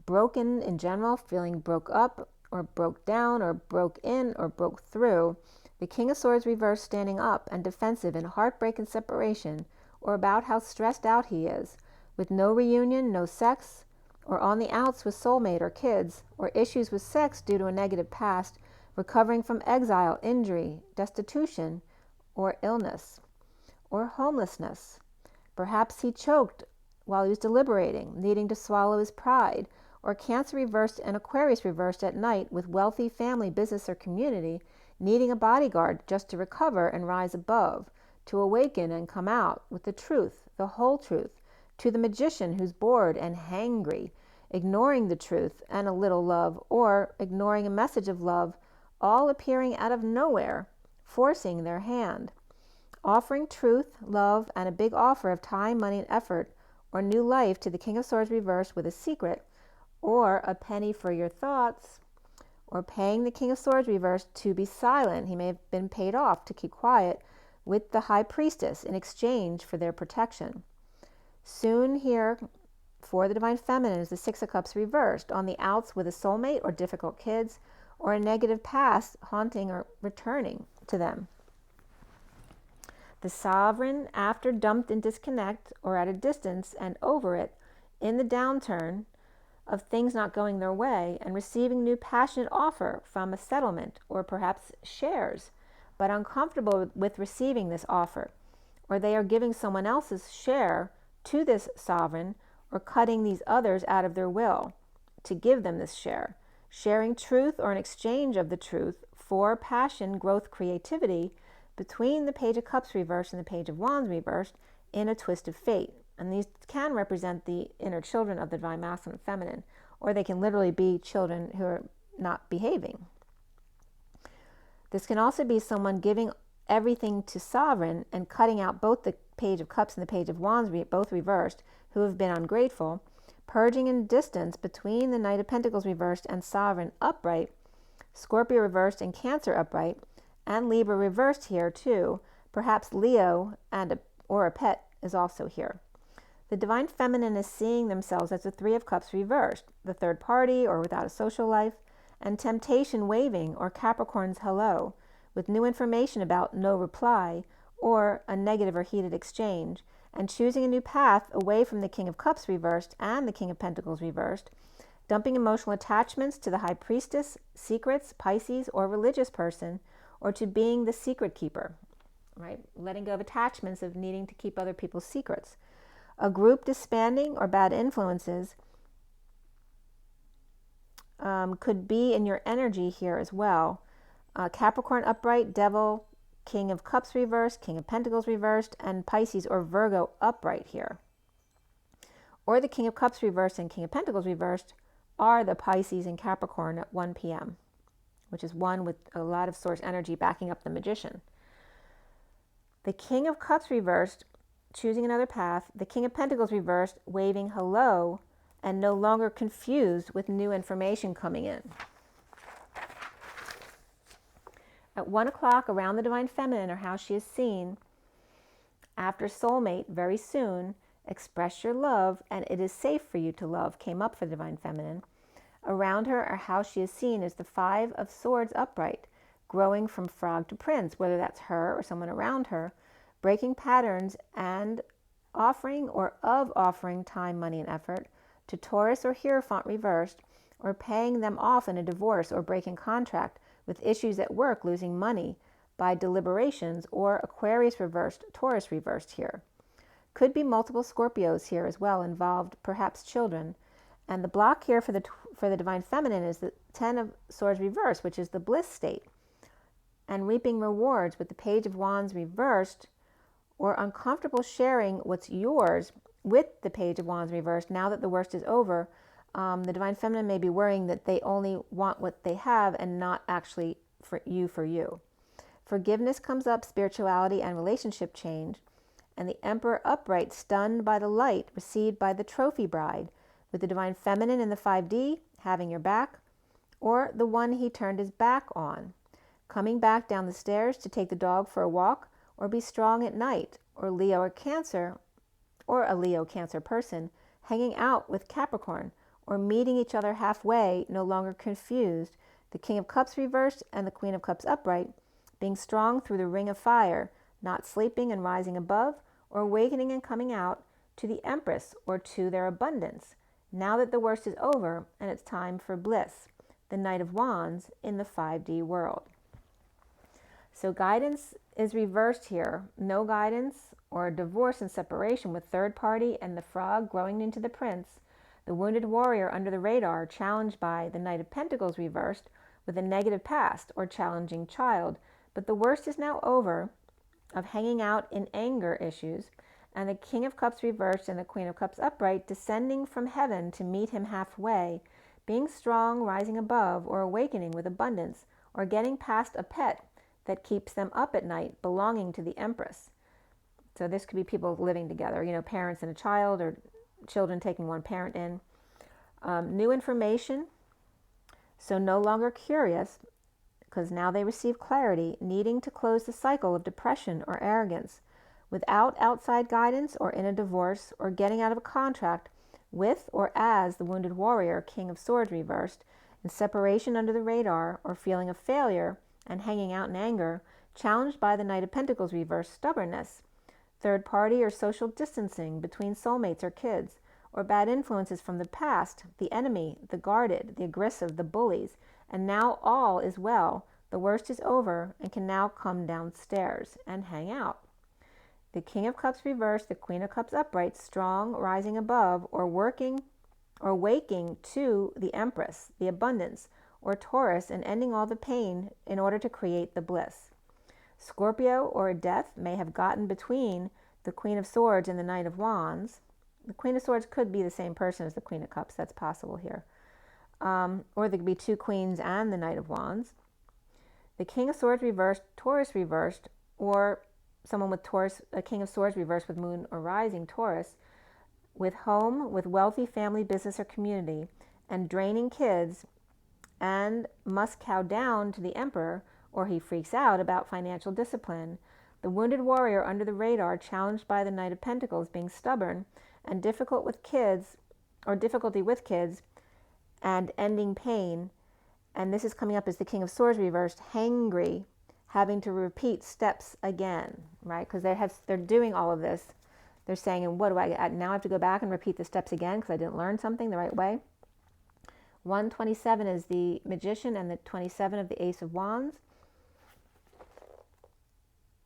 broken in general, feeling broke up or broke down or broke in or broke through. The King of Swords reversed, standing up and defensive in heartbreak and separation, or about how stressed out he is, with no reunion, no sex, or on the outs with soulmate or kids, or issues with sex due to a negative past, recovering from exile, injury, destitution, or illness, or homelessness. Perhaps he choked while he was deliberating, needing to swallow his pride, or Cancer reversed and Aquarius reversed at night with wealthy family, business, or community, needing a bodyguard just to recover and rise above, to awaken and come out with the truth, the whole truth, to the magician who's bored and hangry, ignoring the truth and a little love, or ignoring a message of love, all appearing out of nowhere, forcing their hand. Offering truth, love, and a big offer of time, money, and effort, or new life to the King of Swords reversed with a secret, or a penny for your thoughts, or paying the King of Swords reversed to be silent. He may have been paid off to keep quiet with the High Priestess in exchange for their protection. Soon here for the Divine Feminine is the Six of Cups reversed, on the outs with a soulmate or difficult kids, or a negative past haunting or returning to them. The Sovereign, after dumped in disconnect or at a distance and over it, in the downturn of things not going their way, and receiving new passionate offer from a settlement or perhaps shares, but uncomfortable with receiving this offer, or they are giving someone else's share to this Sovereign, or cutting these others out of their will to give them this share, sharing truth or an exchange of the truth for passion, growth, creativity, between the Page of Cups reversed and the Page of Wands reversed in a twist of fate. And these can represent the inner children of the Divine Masculine and Feminine, or they can literally be children who are not behaving. This can also be someone giving everything to Sovereign and cutting out both the Page of Cups and the Page of Wands, both reversed, who have been ungrateful, purging in distance between the Knight of Pentacles reversed and Sovereign upright, Scorpio reversed and Cancer upright, and Libra reversed here too. Perhaps Leo or a pet is also here. The Divine Feminine is seeing themselves as the Three of Cups reversed, the third party or without a social life, and Temptation waving or Capricorn's hello, with new information about no reply or a negative or heated exchange, and choosing a new path away from the King of Cups reversed and the King of Pentacles reversed, dumping emotional attachments to the High Priestess, secrets, Pisces, or religious person, or to being the secret keeper, right? Letting go of attachments of needing to keep other people's secrets. A group disbanding or bad influences could be in your energy here as well. Capricorn upright, Devil, King of Cups reversed, King of Pentacles reversed, and Pisces or Virgo upright here. Or the King of Cups reversed and King of Pentacles reversed are the Pisces and Capricorn at 1 p.m., which is one with a lot of source energy backing up the Magician. The King of Cups reversed, choosing another path. The King of Pentacles reversed, waving hello and no longer confused with new information coming in. At 1 o'clock, around the Divine Feminine, or how she is seen, after soulmate, very soon, express your love, and it is safe for you to love, came up for the Divine Feminine. Around her, or how she is seen, is the Five of Swords upright, growing from frog to prince, whether that's her or someone around her, breaking patterns and offering or of offering time, money, and effort to Taurus or Hierophant reversed, or paying them off in a divorce or breaking contract with issues at work, losing money by deliberations, or Aquarius reversed, Taurus reversed here. Could be multiple Scorpios here as well, involved, perhaps children. And the block here for the Divine Feminine is the Ten of Swords reversed, which is the bliss state, and reaping rewards with the Page of Wands reversed, or uncomfortable sharing what's yours with the Page of Wands reversed. Now that the worst is over, the Divine Feminine may be worrying that they only want what they have and not actually for you. Forgiveness comes up, spirituality and relationship change, and the Emperor upright, stunned by the light received by the trophy bride, with the Divine Feminine in the 5D, having your back, or the one he turned his back on, coming back down the stairs to take the dog for a walk, or be strong at night, or Leo or Cancer, or a Leo Cancer person, hanging out with Capricorn, or meeting each other halfway, no longer confused. The King of Cups reversed and the Queen of Cups upright, being strong through the ring of fire, not sleeping and rising above, or awakening and coming out to the Empress or to their abundance. Now that the worst is over and it's time for bliss, the Knight of Wands in the 5D world. So guidance is reversed here. No guidance or divorce and separation with third party and the frog growing into the prince. The wounded warrior under the radar challenged by the Knight of Pentacles reversed with a negative past or challenging child. But the worst is now over of hanging out in anger issues, and the King of Cups reversed and the Queen of Cups upright descending from heaven to meet him halfway, being strong, rising above, or awakening with abundance, or getting past a pet that keeps them up at night belonging to the Empress. So this could be people living together, parents and a child, or children taking one parent in. New information, so no longer curious, because now they receive clarity, needing to close the cycle of depression or arrogance, without outside guidance or in a divorce, or getting out of a contract with or as the wounded warrior, King of Swords reversed, in separation under the radar, or feeling a failure and hanging out in anger, challenged by the Knight of Pentacles reversed, stubbornness, third party or social distancing between soulmates or kids, or bad influences from the past, the enemy, the guarded, the aggressive, the bullies, and now all is well. The worst is over and can now come downstairs and hang out. The King of Cups reversed, the Queen of Cups upright, strong, rising above, or working or waking to the Empress, the abundance, or Taurus, and ending all the pain in order to create the bliss. Scorpio or Death may have gotten between the Queen of Swords and the Knight of Wands. The Queen of Swords could be the same person as the Queen of Cups. That's possible here. Or there could be two queens and the Knight of Wands. The King of Swords reversed, Taurus reversed, or someone with Taurus, a King of Swords reversed with Moon or Rising Taurus, with home, with wealthy family, business, or community, and draining kids, and must cow down to the Emperor, or he freaks out about financial discipline. The wounded warrior under the radar, challenged by the Knight of Pentacles, being stubborn and difficult with kids, or difficulty with kids, and ending pain. And this is coming up as the King of Swords reversed, hangry, having to repeat steps again, right? Because they're doing all of this. They're saying, and what do I now have to go back and repeat the steps again because I didn't learn something the right way? 127 is the Magician and the 27 of the Ace of Wands.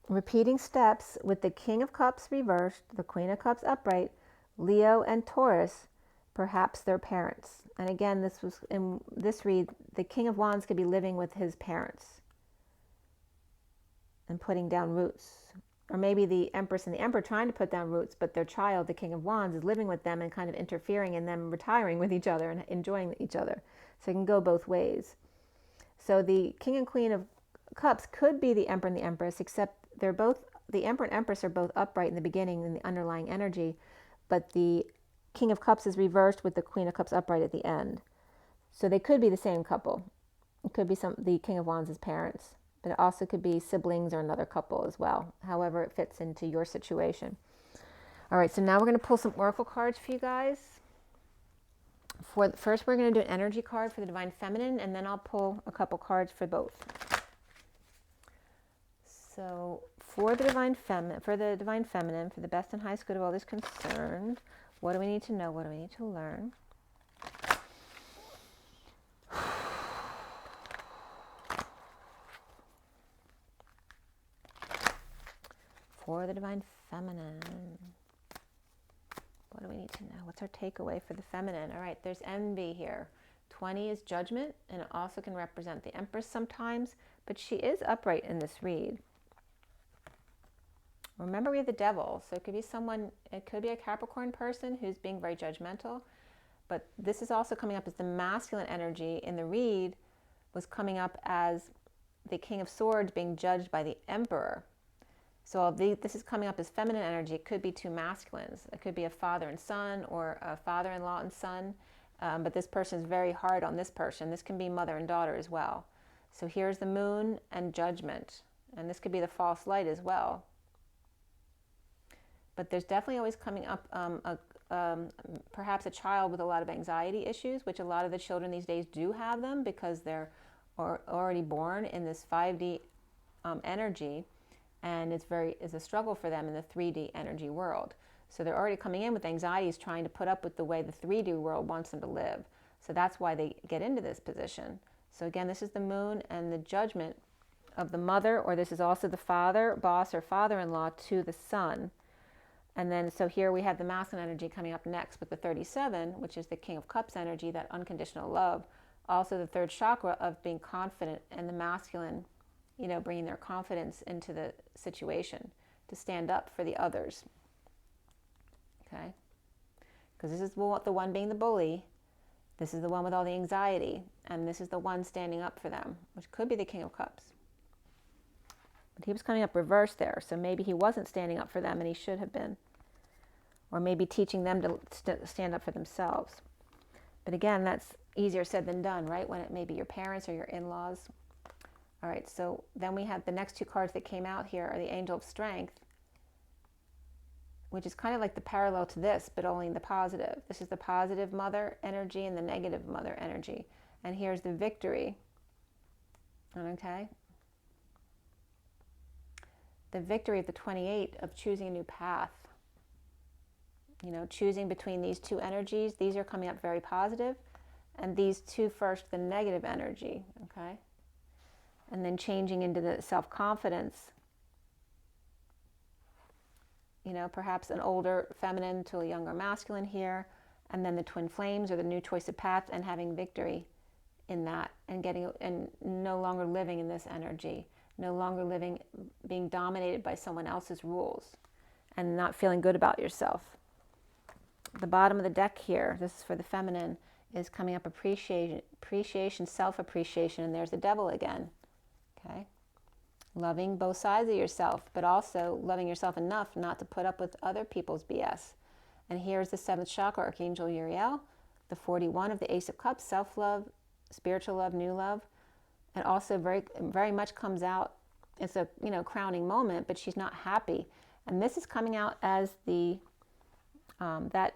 Repeating steps with the King of Cups reversed, the Queen of Cups upright, Leo and Taurus, perhaps their parents. And again, this was in this read, the King of Wands could be living with his parents and putting down roots. Or maybe the Empress and the Emperor trying to put down roots, but their child, the King of Wands, is living with them and kind of interfering in them retiring with each other and enjoying each other. So it can go both ways. So the King and Queen of Cups could be the Emperor and the Empress, except they're both, the Emperor and Empress are both upright in the beginning in the underlying energy, but the King of Cups is reversed with the Queen of Cups upright at the end. So they could be the same couple. It could be the King of Wands' parents, but it also could be siblings or another couple as well, however it fits into your situation. All right, so now we're going to pull some oracle cards for you guys. First, we're going to do an energy card for the Divine Feminine, and then I'll pull a couple cards for both. So for the Divine Feminine, for the best and highest good of all is concerned, what do we need to know? What do we need to learn? For the Divine Feminine, what do we need to know? What's our takeaway for the feminine? All right, there's envy here. 20 is judgment, and it also can represent the Empress sometimes, but she is upright in this read. Remember, we have the Devil, so it could be someone, it could be a Capricorn person who's being very judgmental, but this is also coming up as the masculine energy in the read was coming up as the King of Swords being judged by the Emperor. So this is coming up as feminine energy. It could be two masculines. It could be a father and son, or a father-in-law and son, but this person is very hard on this person. This can be mother and daughter as well. So here's the Moon and judgment, and this could be the false light as well. but there's definitely always coming up perhaps a child with a lot of anxiety issues, which a lot of the children these days do have them because they're already born in this 5D energy, and it's a struggle for them in the 3D energy world. So they're already coming in with anxieties, trying to put up with the way the 3D world wants them to live. So that's why they get into this position. So again, this is the moon and the judgment of the mother, or this is also the father, boss, or father-in-law to the son. And then, so here we have the masculine energy coming up next with the 37, which is the King of Cups energy, that unconditional love. Also the third chakra of being confident, and the masculine, you know, bringing their confidence into the situation to stand up for the others. Okay? Because this is the one being the bully. This is the one with all the anxiety. And this is the one standing up for them, which could be the King of Cups. But he was coming up reversed there, so maybe he wasn't standing up for them and he should have been. Or maybe teaching them to stand up for themselves. But again, that's easier said than done, right? When it may be your parents or your in-laws. All right, so then we have the next two cards that came out here are the Angel of Strength, which is kind of like the parallel to this, but only in the positive. This is the positive mother energy and the negative mother energy. And here's the victory. Okay? The victory of the 28 of choosing a new path. You know, choosing between these two energies. These are coming up very positive. And these two first, the negative energy. Okay? And then changing into the self-confidence. You know, perhaps an older feminine to a younger masculine here. And then the twin flames or the new choice of path, and having victory in that. And no longer living in this energy. No longer being dominated by someone else's rules, and not feeling good about yourself. The bottom of the deck here, this is for the feminine, is coming up appreciation, self-appreciation, and there's the devil again. Okay? Loving both sides of yourself, but also loving yourself enough not to put up with other people's BS. And here's the 7th chakra, Archangel Uriel, the 41 of the Ace of Cups, self-love, spiritual love, new love. And also very, very much comes out, it's a, you know, crowning moment, but she's not happy. And this is coming out as the, that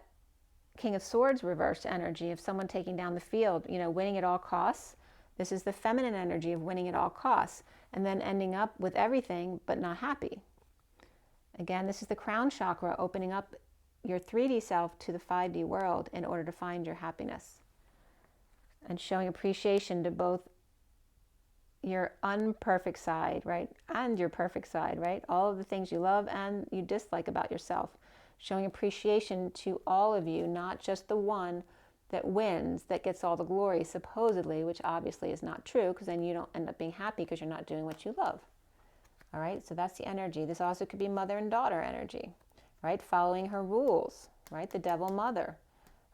King of Swords reversed energy of someone taking down the field, you know, winning at all costs. This is the feminine energy of winning at all costs, and then ending up with everything, but not happy. Again, this is the crown chakra, opening up your 3D self to the 5D world in order to find your happiness. And showing appreciation to both your unperfect side, right? And your perfect side, right? All of the things you love and you dislike about yourself. Showing appreciation to all of you, not just the one that wins, that gets all the glory, supposedly, which obviously is not true, because then you don't end up being happy because you're not doing what you love. All right, so that's the energy. This also could be mother and daughter energy, right? Following her rules, right? The devil mother.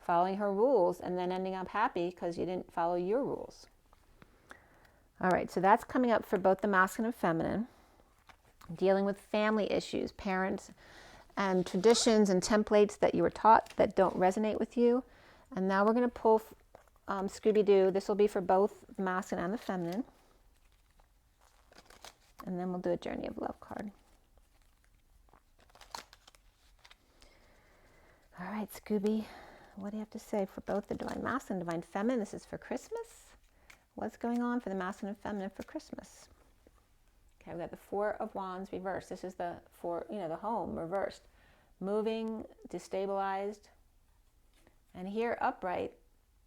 Following her rules and then ending up happy because you didn't follow your rules. All right, so that's coming up for both the masculine and feminine. Dealing with family issues, parents and traditions and templates that you were taught that don't resonate with you. And now we're going to pull Scooby-Doo. This will be for both the masculine and the feminine. And then we'll do a Journey of Love card. All right, Scooby, what do you have to say for both the Divine Masculine and Divine Feminine? This is for Christmas. What's going on for the masculine and feminine for Christmas? Okay, we've got the 4 of Wands reversed. This is the 4, you know, the home reversed. Moving, destabilized. And here upright,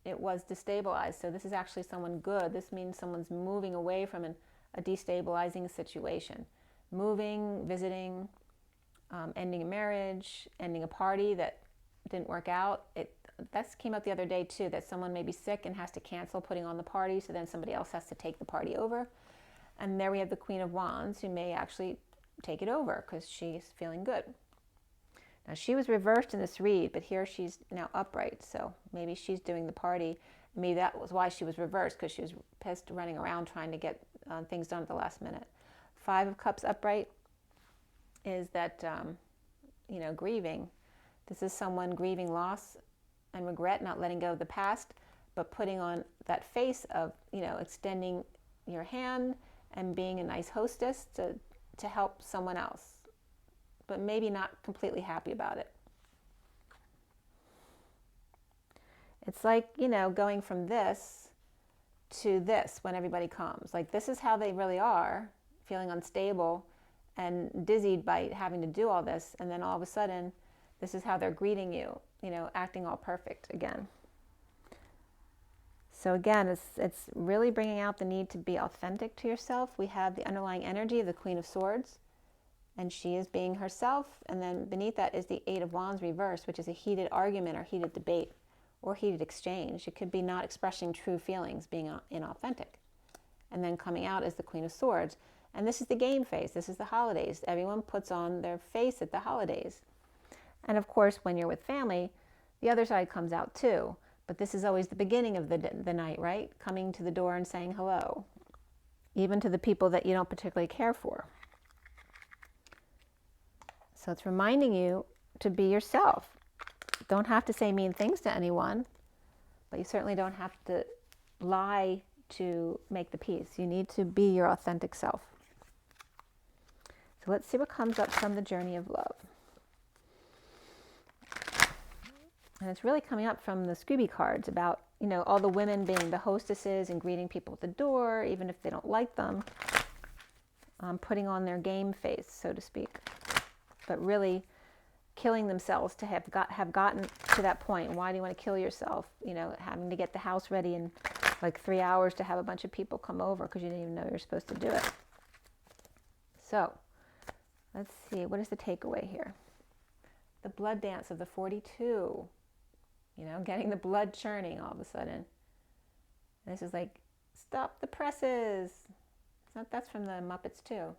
it was destabilized. So this is actually someone good. This means someone's moving away from a destabilizing situation. Moving, visiting, ending a marriage, ending a party that didn't work out. That came up the other day too, that someone may be sick and has to cancel putting on the party, so then somebody else has to take the party over. And there we have the Queen of Wands, who may actually take it over because she's feeling good. Now she was reversed in this read, but here she's now upright, so maybe she's doing the party. Maybe that was why she was reversed, because she was pissed running around trying to get things done at the last minute. 5 of Cups upright is that, you know, grieving. This is someone grieving loss and regret, not letting go of the past, but putting on that face of, you know, extending your hand and being a nice hostess to help someone else, but maybe not completely happy about it. It's like, you know, going from this to this when everybody comes. Like, this is how they really are, feeling unstable and dizzied by having to do all this. And then all of a sudden, this is how they're greeting you, you know, acting all perfect again. So again, it's really bringing out the need to be authentic to yourself. We have the underlying energy of the Queen of Swords, and she is being herself. And then beneath that is the Eight of Wands reversed, which is a heated argument or heated debate or heated exchange. It could be not expressing true feelings, being inauthentic. And then coming out is the Queen of Swords. And this is the game face. This is the holidays. Everyone puts on their face at the holidays. And of course, when you're with family, the other side comes out too. But this is always the beginning of the night, right? Coming to the door and saying hello, even to the people that you don't particularly care for. So it's reminding you to be yourself. Don't have to say mean things to anyone, but you certainly don't have to lie to make the peace. You need to be your authentic self. So let's see what comes up from the journey of love. And it's really coming up from the Scooby cards about, you know, all the women being the hostesses and greeting people at the door, even if they don't like them, putting on their game face, so to speak, but really killing themselves to have gotten to that point. Why do you want to kill yourself? You know, having to get the house ready in like 3 hours to have a bunch of people come over because you didn't even know you were supposed to do it. So let's see, what is the takeaway here? The blood dance of the 42. You know, getting the blood churning all of a sudden. This is like, stop the presses. That's from the Muppets too.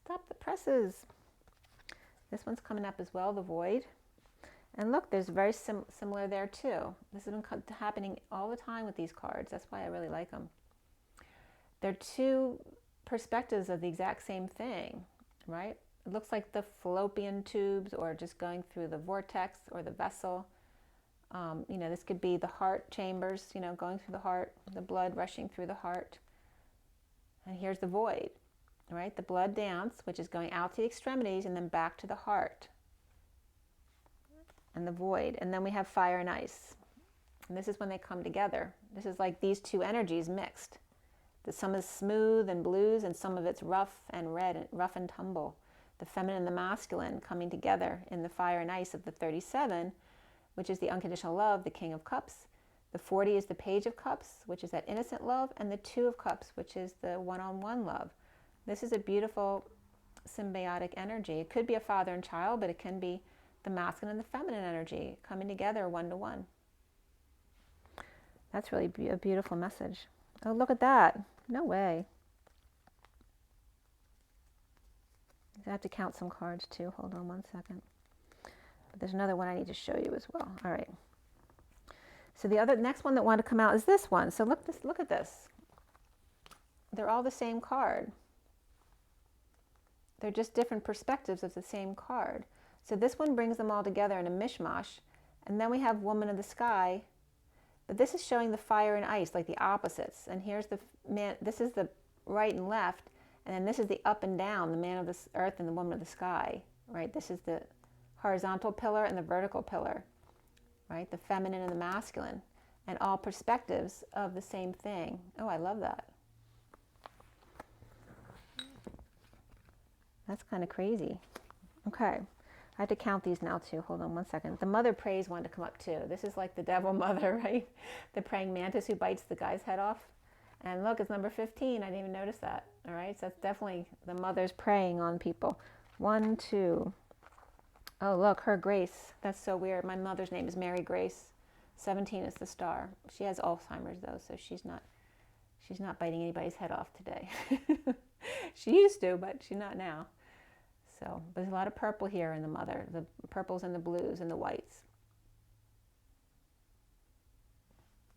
Stop the presses. This one's coming up as well, the void. And look, there's very similar there too. This has been happening all the time with these cards. That's why I really like them. They're two perspectives of the exact same thing, right? It looks like the fallopian tubes, or just going through the vortex or the vessel. You know, this could be the heart chambers, you know, going through the heart, the blood rushing through the heart. And here's the void, right? The blood dance, which is going out to the extremities and then back to the heart. And the void. And then we have fire and ice. And this is when they come together. This is like these two energies mixed. Some is smooth and blues, and some of it's rough and red, and rough and tumble. The feminine and the masculine coming together in the fire and ice of the 37, which is the unconditional love, the King of Cups. The 40 is the Page of Cups, which is that innocent love, and the Two of Cups, which is the one-on-one love. This is a beautiful symbiotic energy. It could be a father and child, but it can be the masculine and the feminine energy coming together one-to-one. That's really a beautiful message. Oh, look at that. No way. I have to count some cards too. Hold on one second. But there's another one I need to show you as well. All right. So the next one that wanted to come out is this one. So look at this. They're all the same card. They're just different perspectives of the same card. So this one brings them all together in a mishmash. And then we have Woman of the Sky. But this is showing the fire and ice, like the opposites. And here's the man, this is the right and left. And then this is the up and down, the man of the earth and the woman of the sky, right? This is the horizontal pillar and the vertical pillar, right? The feminine and the masculine, and all perspectives of the same thing. Oh, I love that. That's kind of crazy. Okay, I have to count these now too. Hold on one second. The Mother Prays wanted to come up too. This is like the devil mother, right? The praying mantis who bites the guy's head off. And look, it's number 15. I didn't even notice that. All right, so that's definitely the mother's preying on people. 1, 2. Oh, look, her Grace. That's so weird. My mother's name is Mary Grace. 17 is the star. She has Alzheimer's though, so she's not biting anybody's head off today. She used to, but she's not now. So, but there's a lot of purple here in the mother. The purples and the blues and the whites.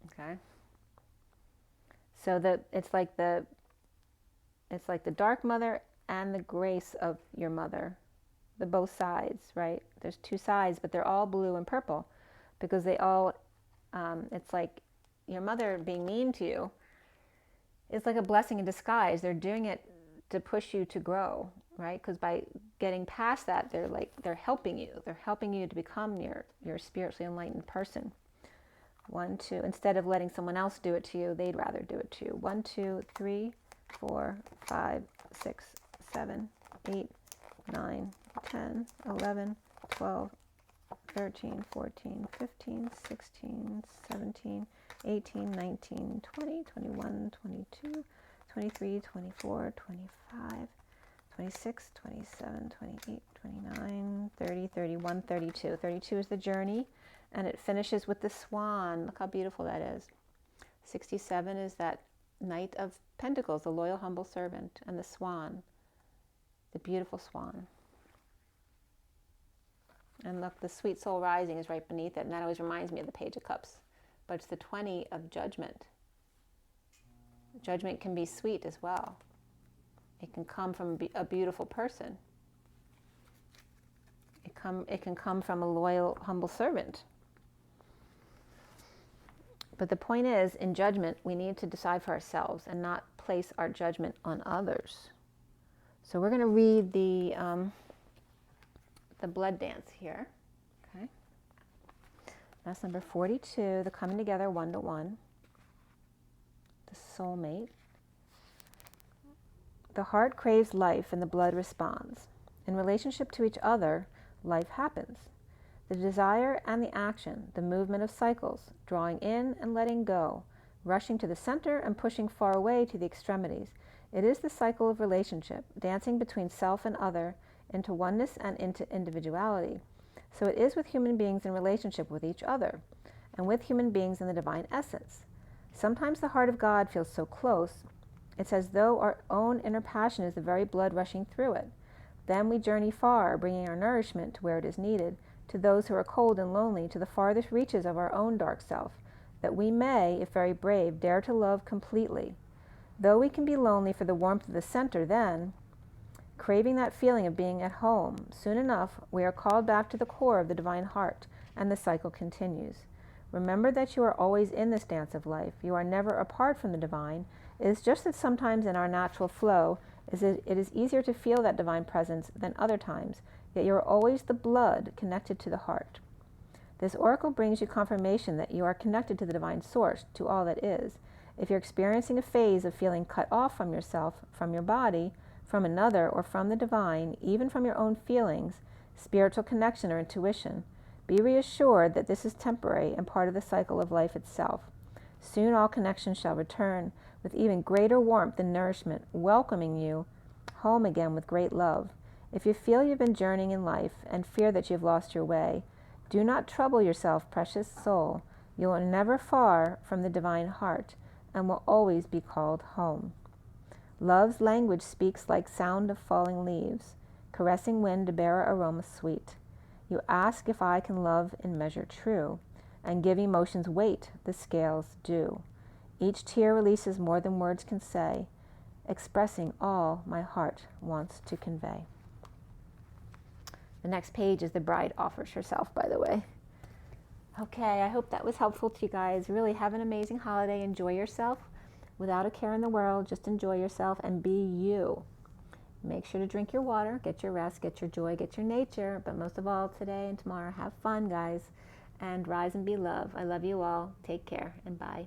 Okay. So it's like the dark mother and the grace of your mother, the both sides, right? There's two sides, but they're all blue and purple, because they all, it's like your mother being mean to you. It's like a blessing in disguise. They're doing it to push you to grow, right? Because by getting past that, they're helping you. They're helping you to become your spiritually enlightened person. 1, 2. Instead of letting someone else do it to you, they'd rather do it to you. 1, 2, 3, 4, 5, 6, 7, 8, 9, 10, 11, 12, 13, 14, 15, 16, 17, 18, 19, 20, 21, 22, 23, 24, 25, 26, 27, 28, 29, 30, 31, 32. 32 is the journey, and it finishes with the swan. Look how beautiful that is. 67 is that Knight of Pentacles, the loyal, humble servant, and the swan, the beautiful swan. And look, the sweet soul rising is right beneath it, and that always reminds me of the Page of Cups. But it's the 20 of judgment. Judgment can be sweet as well. It can come from a beautiful person. It can come from a loyal, humble servant. But the point is, in judgment, we need to decide for ourselves and not place our judgment on others. So we're going to read the blood dance here. Okay. That's number 42, the coming together one-to-one, the soulmate. The heart craves life and the blood responds. In relationship to each other, life happens. The desire and the action, the movement of cycles, drawing in and letting go, rushing to the center and pushing far away to the extremities. It is the cycle of relationship, dancing between self and other, into oneness and into individuality. So it is with human beings in relationship with each other, and with human beings in the divine essence. Sometimes the heart of God feels so close, it's as though our own inner passion is the very blood rushing through it. Then we journey far, bringing our nourishment to where it is needed, to those who are cold and lonely, to the farthest reaches of our own dark self, that we may, if very brave, dare to love completely. Though we can be lonely for the warmth of the center then, craving that feeling of being at home, soon enough we are called back to the core of the divine heart, and the cycle continues. Remember that you are always in this dance of life. You are never apart from the divine. It is just that sometimes in our natural flow, it is easier to feel that divine presence than other times, yet you are always the blood connected to the heart. This oracle brings you confirmation that you are connected to the divine source, to all that is. If you're experiencing a phase of feeling cut off from yourself, from your body, from another, or from the divine, even from your own feelings, spiritual connection or intuition, be reassured that this is temporary and part of the cycle of life itself. Soon all connections shall return, with even greater warmth and nourishment, welcoming you home again with great love. If you feel you've been journeying in life and fear that you've lost your way, do not trouble yourself, precious soul. You are never far from the divine heart and will always be called home. Love's language speaks like sound of falling leaves, caressing wind to bear aroma sweet. You ask if I can love in measure true, and give emotions weight the scales do. Each tear releases more than words can say, expressing all my heart wants to convey. The next page is the bride offers herself, by the way. Okay, I hope that was helpful to you guys. Really have an amazing holiday. Enjoy yourself without a care in the world. Just enjoy yourself and be you. Make sure to drink your water, get your rest, get your joy, get your nature. But most of all, today and tomorrow, have fun, guys. And rise and be love. I love you all. Take care and bye.